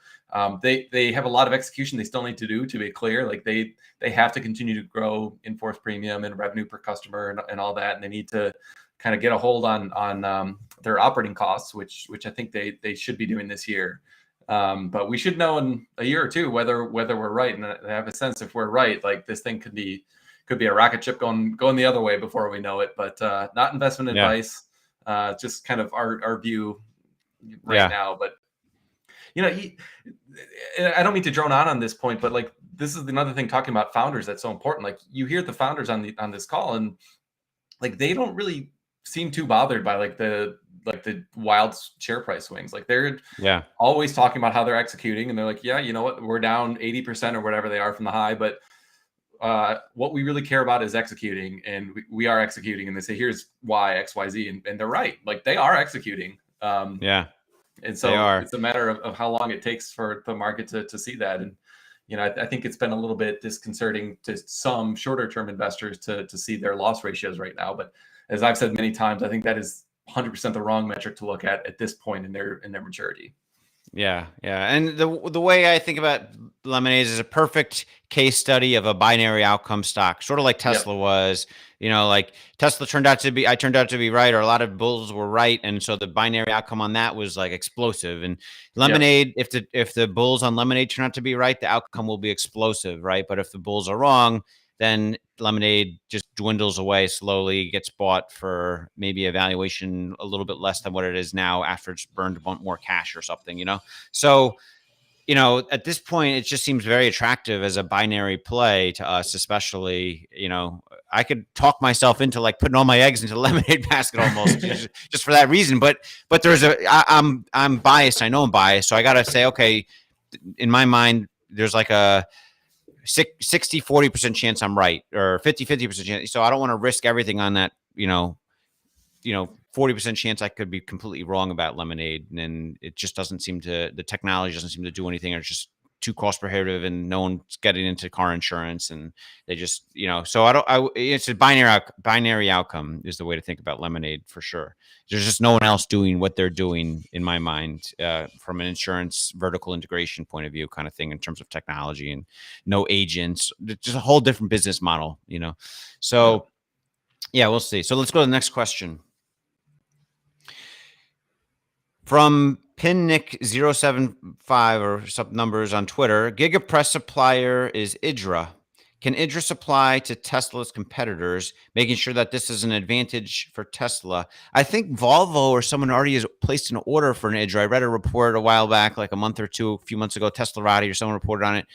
They have a lot of execution they still need to do, to be clear. Like they have to continue to grow in-force premium and revenue per customer and all that, and they need to kind of get a hold on their operating costs, which I think they should be doing this year. But we should know in a year or two whether we're right, and I have a sense if we're right, like this thing could be a rocket ship going the other way before we know it. But not investment advice, just kind of our view right now. But I don't mean to drone on this point, but like this is another thing talking about founders that's so important. Like you hear the founders on this call, and like they don't really seem too bothered by the wild share price swings. Like they're always talking about how they're executing, and they're like, yeah, you know what, we're down 80% or whatever they are from the high, but what we really care about is executing, and we are executing. And they say, here's why XYZ, and they're right. Like they are executing. And so it's a matter of how long it takes for the market to see that. And I think it's been a little bit disconcerting to some shorter term investors to see their loss ratios right now. But as I've said many times, I think that is 100% the wrong metric to look at this point in their maturity. Yeah. And the way I think about Lemonade is a perfect case study of a binary outcome stock, sort of like Tesla was. Like Tesla I turned out to be right, or a lot of bulls were right, and so the binary outcome on that was like explosive. And Lemonade, if the bulls on Lemonade turn out to be right, the outcome will be explosive, right? But if the bulls are wrong, then Lemonade just dwindles away slowly, gets bought for maybe a valuation a little bit less than what it is now after it's burned more cash or something, So, at this point, it just seems very attractive as a binary play to us, especially, I could talk myself into like putting all my eggs into the Lemonade basket almost just for that reason. But I'm biased. I know I'm biased. So I got to say, okay, in my mind, there's like a 60-40% chance I'm right, or 50-50% chance. So I don't want to risk everything on that, 40% chance I could be completely wrong about Lemonade. And it just the technology doesn't seem to do anything, or it's just too cost prohibitive, and no one's getting into car insurance, and they just, so it's a binary outcome is the way to think about Lemonade for sure. There's just no one else doing what they're doing, in my mind, from an insurance vertical integration point of view, kind of thing, in terms of technology, and no agents, just a whole different business model, So yeah, we'll see. So let's go to the next question. From PinNick075 or some numbers on Twitter, GigaPress supplier is Idra. Can Idra supply to Tesla's competitors, making sure that this is an advantage for Tesla? I think Volvo or someone already has placed an order for an Idra. I read a report a while back, like a few months ago, Teslarati or someone reported on it,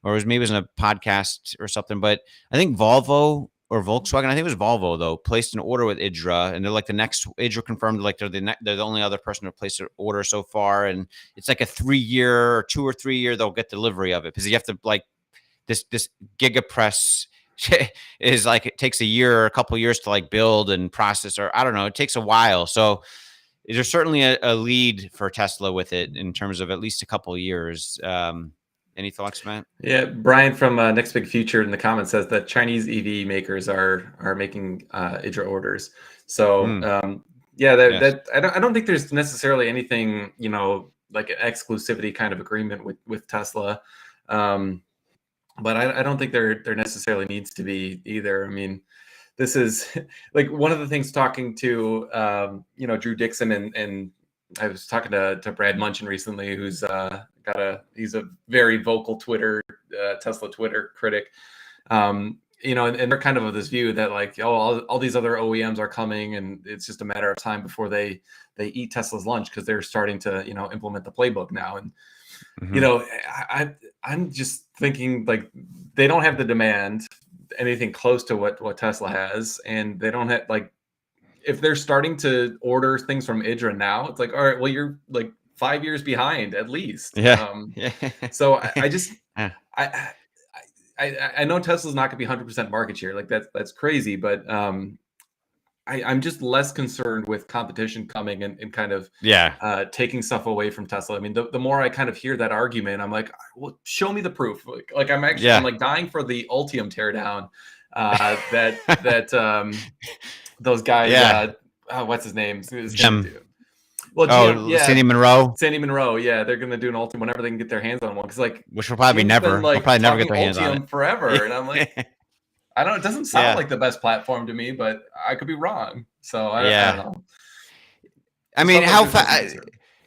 or maybe it was in a podcast or something. But I think Volvo or Volkswagen, I think it was Volvo though, placed an order with Idra, and they're like the next Idra confirmed, like they're the only other person to place an order so far, and it's like a 3-year or 2 or 3 year they'll get delivery of it, because you have to like this GigaPress is like, it takes a year or a couple of years to like build and process, or I don't know, it takes a while. So there's certainly a lead for Tesla with it in terms of at least a couple of years. And Any thoughts, Matt? Yeah, Brian from Next Big Future in the comments says that Chinese EV makers are making IDRA orders. So Mm, yeah, yes. I don't think there's necessarily anything, like an exclusivity kind of agreement with Tesla. Um, but I don't think there necessarily needs to be either. I mean, this is like one of the things talking to Drew Dixon and I was talking to Brad Munchin recently, who's he's a very vocal Tesla Twitter critic. And they're kind of this view that like, oh, all these other OEMs are coming, and it's just a matter of time before they eat Tesla's lunch because they're starting to implement the playbook now. And Hmm. I'm just thinking like they don't have the demand anything close to what Tesla has, and they don't have like if they're starting to order things from IDRA now, it's like all right, well you're like 5 years behind at least. Yeah. Yeah. So I just Yeah. I I know Tesla's not going to be 100% market share, like that's crazy, but I'm just less concerned with competition coming and kind of Yeah. taking stuff away from Tesla. I mean, the more I kind of hear that argument, I'm like, well, show me the proof. Like I'm Yeah. like dying for the Ultium teardown. That those guys, Yeah. what's his name? Is going to Jim. do. Well, GM, Oh, yeah, Sandy Monroe, Sandy Monroe, yeah, they're going to do an Ultium whenever they can get their hands on one. Because like which will probably GM's been never. They'll like probably never get talking their hands on it. Ultium forever, and I'm like, I don't. It doesn't sound Yeah. like the best platform to me, but I could be wrong. So I don't Yeah. know. I Just mean, felt like how there's no fast? answer.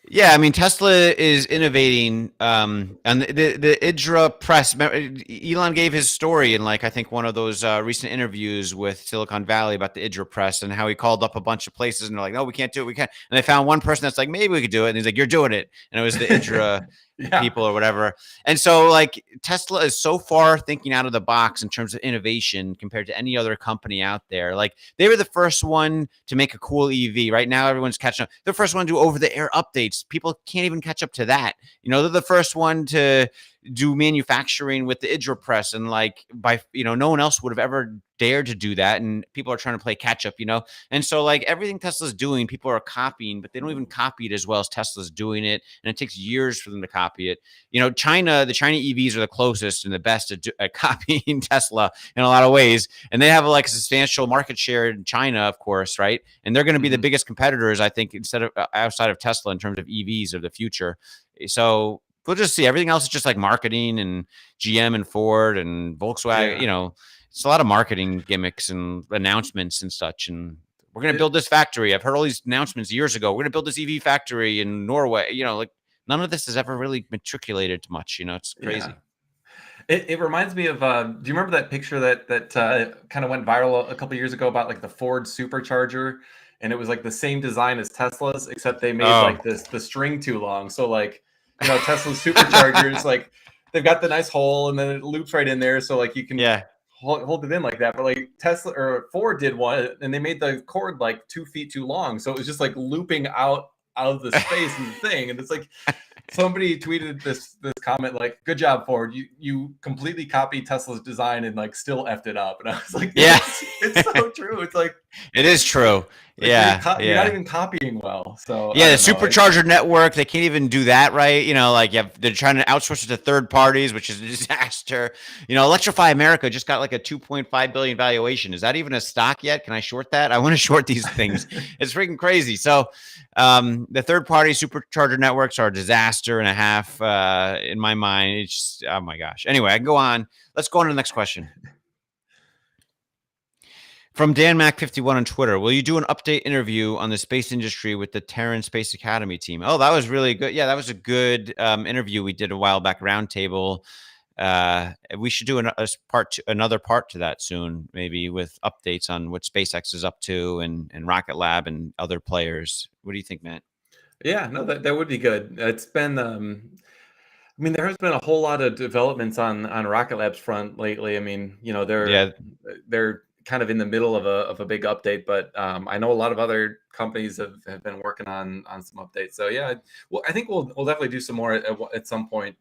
Yeah, I mean, Tesla is innovating, and the IDRA press. Elon gave his story in like I think one of those recent interviews with Silicon Valley about the IDRA press and how he called up a bunch of places and they're like, no, we can't do it, we can't. And they found one person that's like, maybe we could do it, and he's like, you're doing it, and it was the IDRA Yeah. people or whatever. And so like Tesla is so far thinking out of the box in terms of innovation compared to any other company out there. Like they were the first one to make a cool EV. Right now, everyone's catching up. They're the first one to do over the air updates. People can't even catch up to that. They're the first one to do manufacturing with the IDRA press, and like no one else would have ever dared to do that. And people are trying to play catch up. And so like everything Tesla's doing, people are copying, but they don't even copy it as well as Tesla's doing it. And it takes years for them to copy it. The China EVs are the closest and the best at copying Tesla in a lot of ways. And they have like a substantial market share in China, of course, right? And they're going to be the biggest competitors, I think, instead of outside of Tesla in terms of EVs of the future. So we'll just see. Everything else is just like marketing and GM and Ford and Volkswagen. Yeah. It's a lot of marketing gimmicks and announcements and such. And we're going to It, build this factory. I've heard all these announcements years ago. We're going to build this EV factory in Norway. Like none of this has ever really matriculated much. It's yeah. crazy. It reminds me of do you remember that picture that kind of went viral a couple years ago about like the Ford supercharger, and it was like the same design as Tesla's except they made Oh, like the string too long. So like Tesla's superchargers like they've got the nice hole and then it loops right in there, so like you can yeah. hold it in like that. But like Tesla or Ford did one, and they made the cord like 2 feet too long, so it was just like looping out of the space in the thing, and it's like somebody tweeted this comment like, "Good job, Ford. You completely copied Tesla's design and like still effed it up." And I was like, Yeah. it's so true. It's like It is true. like Yeah. you're not Yeah. even copying well. So I Yeah, the don't know. supercharger network, they can't even do that right. Like they're trying to outsource it to third parties, which is a disaster. Electrify America just got like a 2.5 billion valuation. Is that even a stock yet? Can I short that? I want to short these things. It's freaking crazy. So the third party supercharger networks are a disaster and a half in my mind. It's just, oh my gosh. Anyway, I can go on. Let's go on to the next question. From Dan Mac 51 on Twitter, will you do an update interview on the space industry with the Terran Space Academy team? Oh, that was really good. Yeah, that was a good interview we did a while back, roundtable. We should do another part to that soon, maybe with updates on what SpaceX is up to and Rocket Lab and other players. What do you think, Matt? Yeah, no, that would be good. It's been I mean, there has been a whole lot of developments on Rocket Lab's front lately. I mean, Yeah. they're kind of in the middle of a big update, but I know a lot of other companies have been working on some updates. So yeah, well, I think we'll definitely do some more at some point.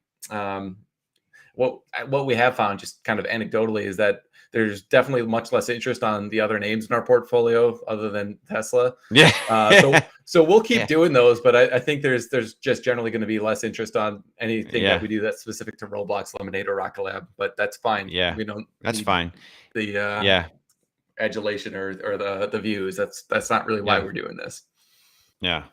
what we have found, just kind of anecdotally, is that there's definitely much less interest on the other names in our portfolio other than Tesla. Yeah. So we'll keep Yeah. doing those, but I think there's just generally going to be less interest on anything that we do that's specific to Roblox, Lemonade, or RKLB. But that's fine. Yeah. We don't That's need fine. the Yeah. adulation or the views. That's not really why Yeah. we're doing this. Yeah.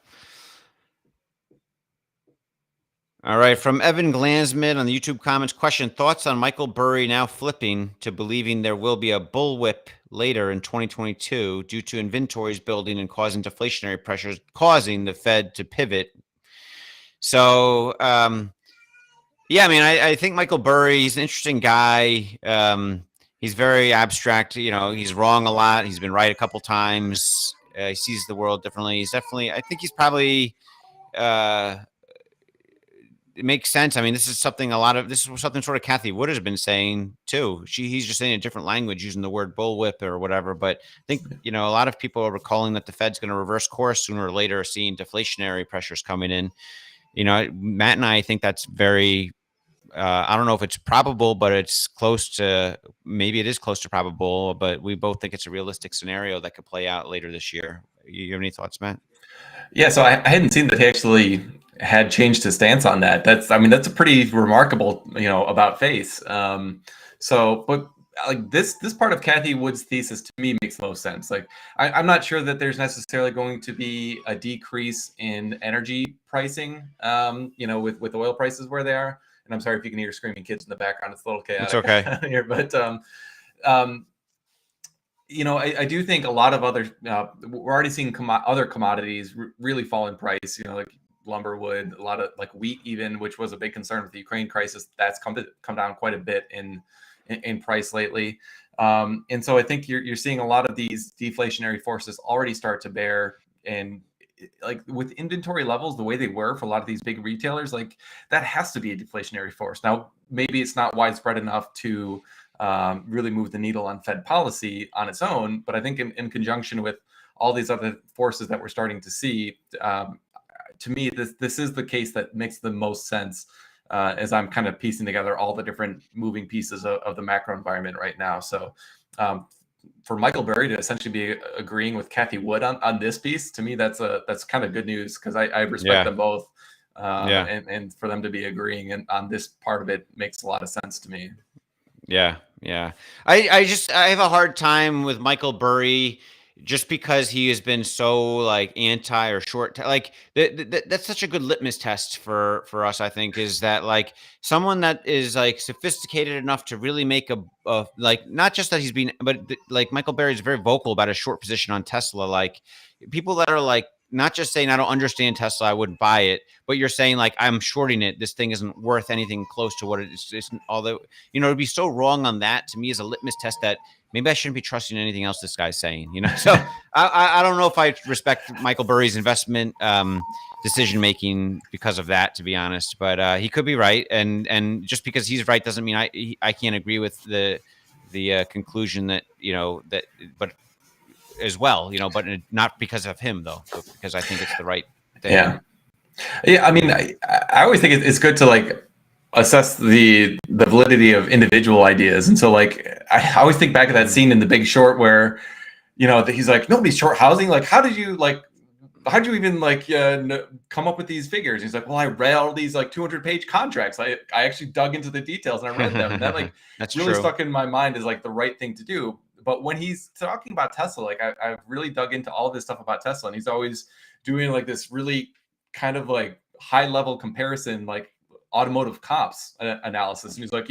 All right. From Evan Glansmith on the YouTube comments question: thoughts on Michael Burry now flipping to believing there will be a bullwhip later in 2022 due to inventories building and causing deflationary pressures, causing the Fed to pivot. So, yeah, I mean, I think Michael Burry, he's an interesting guy. He's very abstract. He's wrong a lot. He's been right a couple times. He sees the world differently. I think he's probably, it makes sense. I mean, this is something sort of Kathy Wood has been saying too. He's just saying a different language using the word bullwhip or whatever. But I think, a lot of people are recalling that the Fed's going to reverse course sooner or later, seeing deflationary pressures coming in. Matt and I think that's very, I don't know if it's probable, but maybe it is close to probable, but we both think it's a realistic scenario that could play out later this year. You have any thoughts, Matt? Yeah, so I hadn't seen that he actually had changed his stance on that. That's a pretty remarkable, about face. But like this part of Kathy Wood's thesis to me makes most sense. Like I'm not sure that there's necessarily going to be a decrease in energy pricing, with oil prices where they are. And I'm sorry if you can hear screaming kids in the background. It's a little chaotic. It's okay. Here, but I do think a lot of other, we're already seeing other commodities really fall in price, like lumber, wood, a lot of like wheat even, which was a big concern with the Ukraine crisis. That's come down quite a bit in price lately. And so I think you're seeing a lot of these deflationary forces already start to bear. And like with inventory levels, the way they were for a lot of these big retailers, like that has to be a deflationary force. Now, maybe it's not widespread enough to really move the needle on Fed policy on its own. But I think in conjunction with all these other forces that we're starting to see, to me, this is the case that makes the most sense as I'm kind of piecing together all the different moving pieces of the macro environment right now. So for Michael Burry to essentially be agreeing with Kathy Wood on this piece, to me, that's kind of good news because I respect them both. And for them to be agreeing on this part of it makes a lot of sense to me. Yeah. I have a hard time with Michael Burry just because he has been so like anti or short. Like that's such a good litmus test for us. I think is that like someone that is like sophisticated enough to really make a like not just that he's been, but like Michael Burry is very vocal about a short position on Tesla. Like people that are like not just saying I don't understand Tesla, I wouldn't buy it, but you're saying like I'm shorting it. This thing isn't worth anything close to what it is. Although to be so wrong on that to me is a litmus test that maybe I shouldn't be trusting anything else this guy's saying. So I don't know if I respect Michael Burry's investment decision making because of that, to be honest. But he could be right, and just because he's right doesn't mean I can't agree with the conclusion that that, but as well, but not because of him though, but because I think it's the right thing. Yeah. I mean, I always think it's good to like assess the validity of individual ideas, and so like I always think back to that scene in The Big Short where he's like, nobody's short housing. Like, how'd you even like come up with these figures? He's like, well, I read all these like 200-page contracts. I actually dug into the details and I read them. And that like that's really true. Stuck in my mind as like the right thing to do. But when he's talking about Tesla, like I've really dug into all this stuff about Tesla, and he's always doing like this really kind of like high level comparison, like automotive comps analysis. And he's like,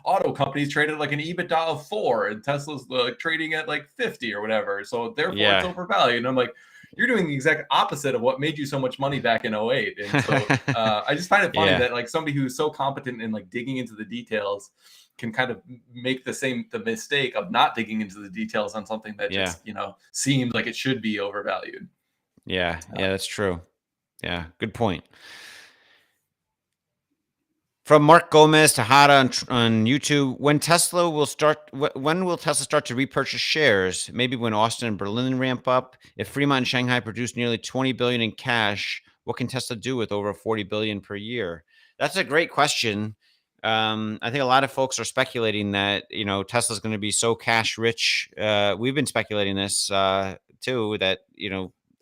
auto companies traded like an EBITDA of 4 and Tesla's trading at like 50 or whatever. So therefore it's overvalued. And I'm like, you're doing the exact opposite of what made you so much money back in 08. And so I just find it funny that like somebody who's so competent in like digging into the details can kind of make the mistake of not digging into the details on something that just, seemed like it should be overvalued. Yeah, that's true. Yeah, good point. From Mark Gomez to Hada on YouTube, when will Tesla start to repurchase shares? Maybe when Austin and Berlin ramp up. If Fremont and Shanghai produce nearly $20 billion in cash, what can Tesla do with over $40 billion per year? That's a great question. I think a lot of folks are speculating that, Tesla's going to be so cash rich. We've been speculating this too, that,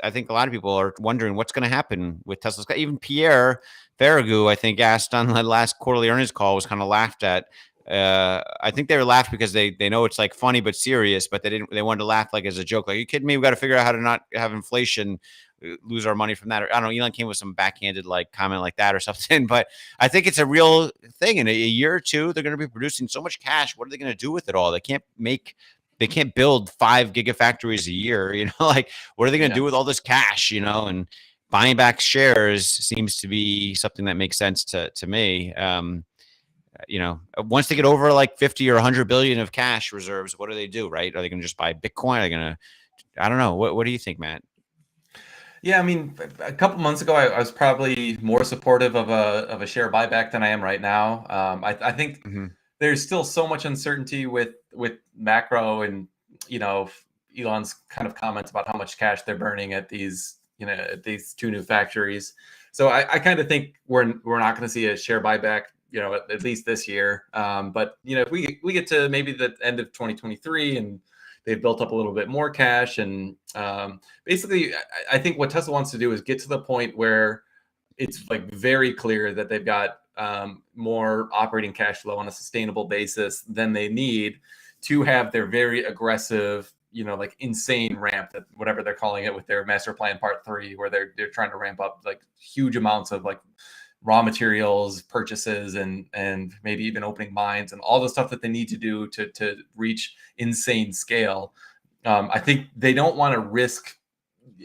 I think a lot of people are wondering what's going to happen with Tesla's. Even Pierre Farragut, I think, asked on the last quarterly earnings call, was kind of laughed at. I think they were laughed because they know it's like funny but serious, but they wanted to laugh like as a joke. Like, you kidding me? We got to figure out how to not have inflation, lose our money from that. Or, I don't know. Elon came with some backhanded like comment like that or something, but I think it's a real thing. In a year or two, they're going to be producing so much cash. What are they going to do with it all? They can't build 5 gigafactories a year. Like, what are they going to do with all this cash? And buying back shares seems to be something that makes sense to me. Once they get over like 50 or 100 billion of cash reserves, what do they do? Right? Are they going to just buy Bitcoin? Are they going to? I don't know. What do you think, Matt? Yeah, I mean, a couple months ago, I was probably more supportive of a share buyback than I am right now. I think there's still so much uncertainty with macro, and Elon's kind of comments about how much cash they're burning at these 2 new factories. So I kind of think we're not going to see a share buyback, at least this year. But if we get to maybe the end of 2023 and they've built up a little bit more cash, and basically, I think what Tesla wants to do is get to the point where it's like very clear that they've got more operating cash flow on a sustainable basis than they need to have their very aggressive, like insane ramp, that whatever they're calling it with their master plan part 3, where they're trying to ramp up like huge amounts of like raw materials purchases and maybe even opening mines and all the stuff that they need to do to reach insane scale. I think they don't want to risk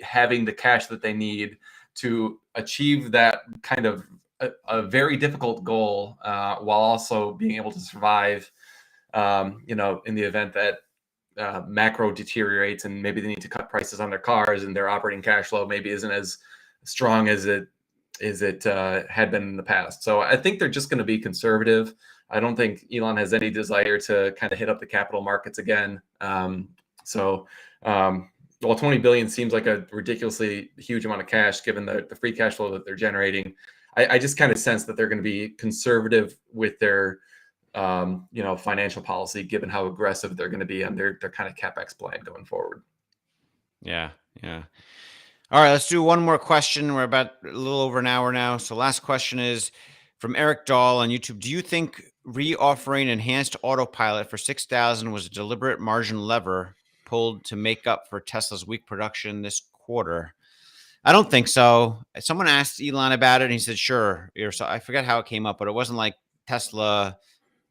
having the cash that they need to achieve that kind of a very difficult goal, while also being able to survive, in the event that macro deteriorates and maybe they need to cut prices on their cars and their operating cash flow maybe isn't as strong as it had been in the past. So I think they're just going to be conservative. I don't think Elon has any desire to kind of hit up the capital markets again. While 20 billion seems like a ridiculously huge amount of cash, given the free cash flow that they're generating, I just kind of sense that they're going to be conservative with their financial policy, given how aggressive they're going to be on their kind of CapEx plan going forward. Yeah. All right, let's do one more question. We're about a little over an hour now. So last question is from Eric Dahl on YouTube. Do you think re-offering enhanced autopilot for 6,000 was a deliberate margin lever pulled to make up for Tesla's weak production this quarter? I don't think so. Someone asked Elon about it, and he said, sure. So I forget how it came up, but it wasn't like Tesla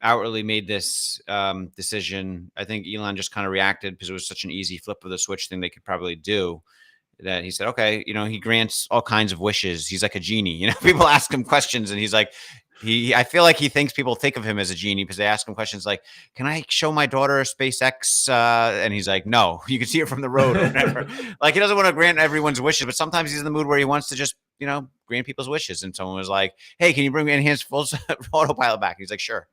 outwardly made this decision. I think Elon just kind of reacted because it was such an easy flip of the switch thing they could probably do, that he said, okay, he grants all kinds of wishes. He's like a genie. People ask him questions and he's like, I feel like he thinks people think of him as a genie because they ask him questions like, can I show my daughter SpaceX? And he's like, no, you can see it from the road or whatever. Like, he doesn't want to grant everyone's wishes, but sometimes he's in the mood where he wants to just, grant people's wishes. And someone was like, hey, can you bring me enhanced full autopilot back? He's like, sure,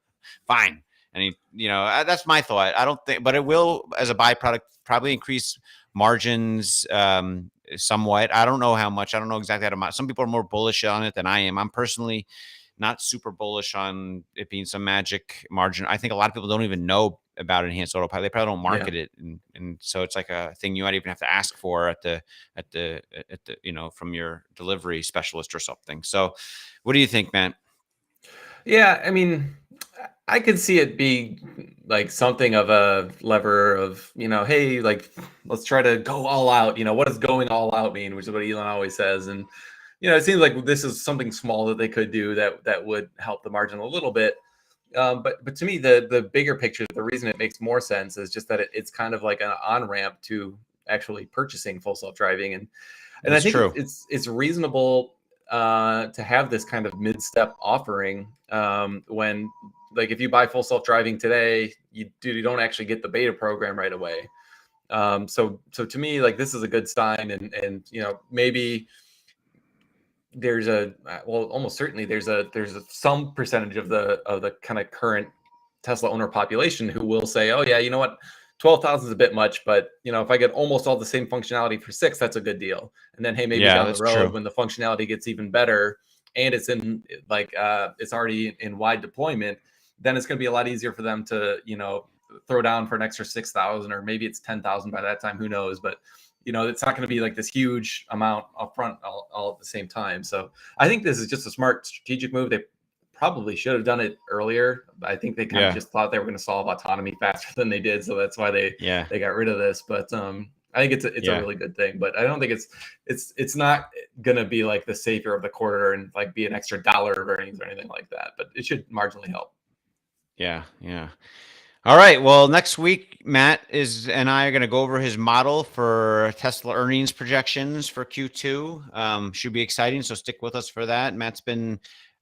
fine. And that's my thought. I don't think, but it will, as a byproduct, probably increase margins somewhat. I don't know how much. I don't know exactly how much. Some people are more bullish on it than I am. I'm personally not super bullish on it being some magic margin. I think a lot of people don't even know about enhanced autopilot. They probably don't market it, and so it's like a thing you might even have to ask for at the from your delivery specialist or something. So, what do you think, man? Yeah, I mean, I could see it being like something of a lever of, hey, like, let's try to go all out. What does going all out mean? Which is what Elon always says. And, it seems like this is something small that they could do that would help the margin a little bit. But to me, the bigger picture, the reason it makes more sense is just that it's kind of like an on-ramp to actually purchasing full self-driving. And I think true. It's reasonable to have this kind of mid-step offering when, like, if you buy full self-driving today, you don't actually get the beta program right away. So to me, like, this is a good sign, and maybe there's almost certainly there's some percentage of the kind of current Tesla owner population who will say, oh yeah, you know what, 12,000 is a bit much, but if I get almost all the same functionality for 6, that's a good deal. And then, hey, maybe down the road, when the functionality gets even better, and it's in like it's already in wide deployment, then it's going to be a lot easier for them to, throw down for an extra 6,000, or maybe it's 10,000 by that time, who knows. But it's not going to be like this huge amount up front all at the same time. So I think this is just a smart strategic move. They probably should have done it earlier. I think they kind of just thought they were going to solve autonomy faster than they did, so that's why they got rid of this. But I think it's a really good thing. But I don't think it's not going to be like the savior of the quarter and like be an extra dollar of earnings or anything like that. But it should marginally help. Yeah. All right. Well, next week, Matt and I are going to go over his model for Tesla earnings projections for Q2. Should be exciting. So stick with us for that.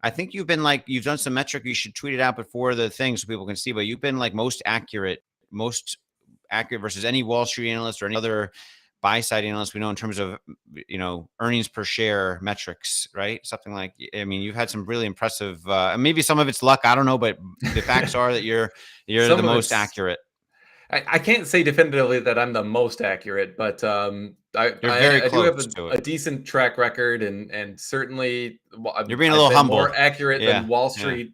I think you've done some metric. You should tweet it out before the thing so people can see, but you've been like most accurate versus any Wall Street analyst or any other buy side analyst we know in terms of, earnings per share metrics, right? Something like, you've had some really impressive, maybe some of it's luck, I don't know, but the facts are that you're the most accurate. I can't say definitively that I'm the most accurate, but I do have a decent track record, and certainly you're being a little humble, more accurate than Wall Street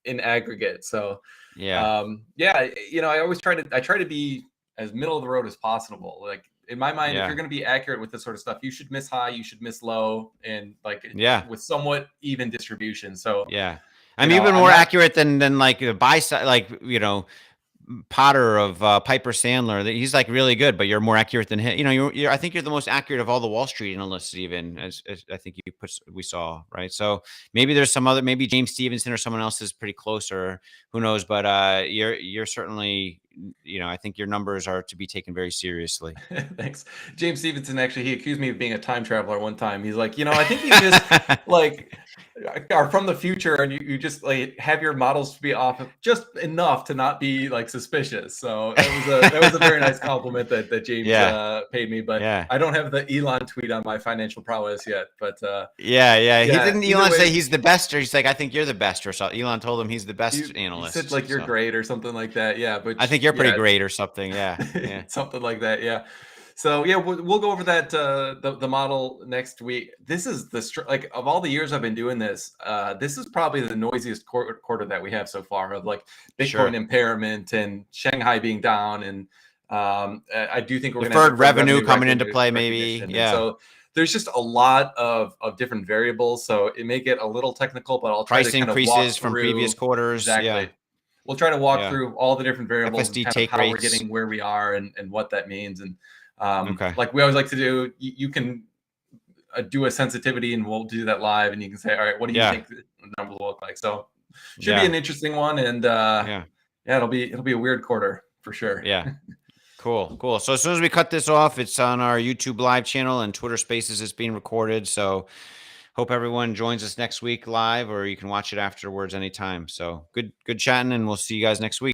in aggregate. So I always try to be as middle of the road as possible. Like in my mind, if you're going to be accurate with this sort of stuff, you should miss high, you should miss low, and with somewhat even distribution. So you've been more accurate than like the buy side, like Potter of Piper Sandler. He's like really good, but you're more accurate than him. I think you're the most accurate of all the Wall Street analysts, even as I think we saw, right? So maybe there's maybe James Stevenson or someone else is pretty close, or who knows? But you're certainly, I think your numbers are to be taken very seriously. Thanks. James Stevenson, actually, he accused me of being a time traveler one time. He's like, I think you just like are from the future, and you just like have your models be off just enough to not be like suspicious. So that was a very nice compliment that James paid me. But I don't have the Elon tweet on my financial prowess yet. But he didn't. Elon say he's the best, or he's like, I think you're the best, or something. Elon told him he's the best analyst. He said like you're great or something like that. Yeah, but I think you're pretty great or something. Yeah. Something like that. Yeah. So we'll go over that the model next week. This is like of all the years I've been doing this, this is probably the noisiest quarter that we have so far, of like Bitcoin impairment and Shanghai being down, and I do think we're going to have deferred revenue coming into play, maybe. Yeah. So there's just a lot of different variables, so it may get a little technical, but I'll try price to kind increases of walk from through, previous quarters. Exactly. Yeah. We'll try to walk through all the different variables FSD and kind of how we're getting where we are and what that means. And like we always like to do, you can do a sensitivity, and we'll do that live, and you can say, all right, what do you think the numbers will look like? So should be an interesting one. And it'll be a weird quarter for sure. Yeah. Cool. So as soon as we cut this off, it's on our YouTube live channel, and Twitter Spaces is being recorded. So hope everyone joins us next week live, or you can watch it afterwards anytime. So good chatting, and we'll see you guys next week.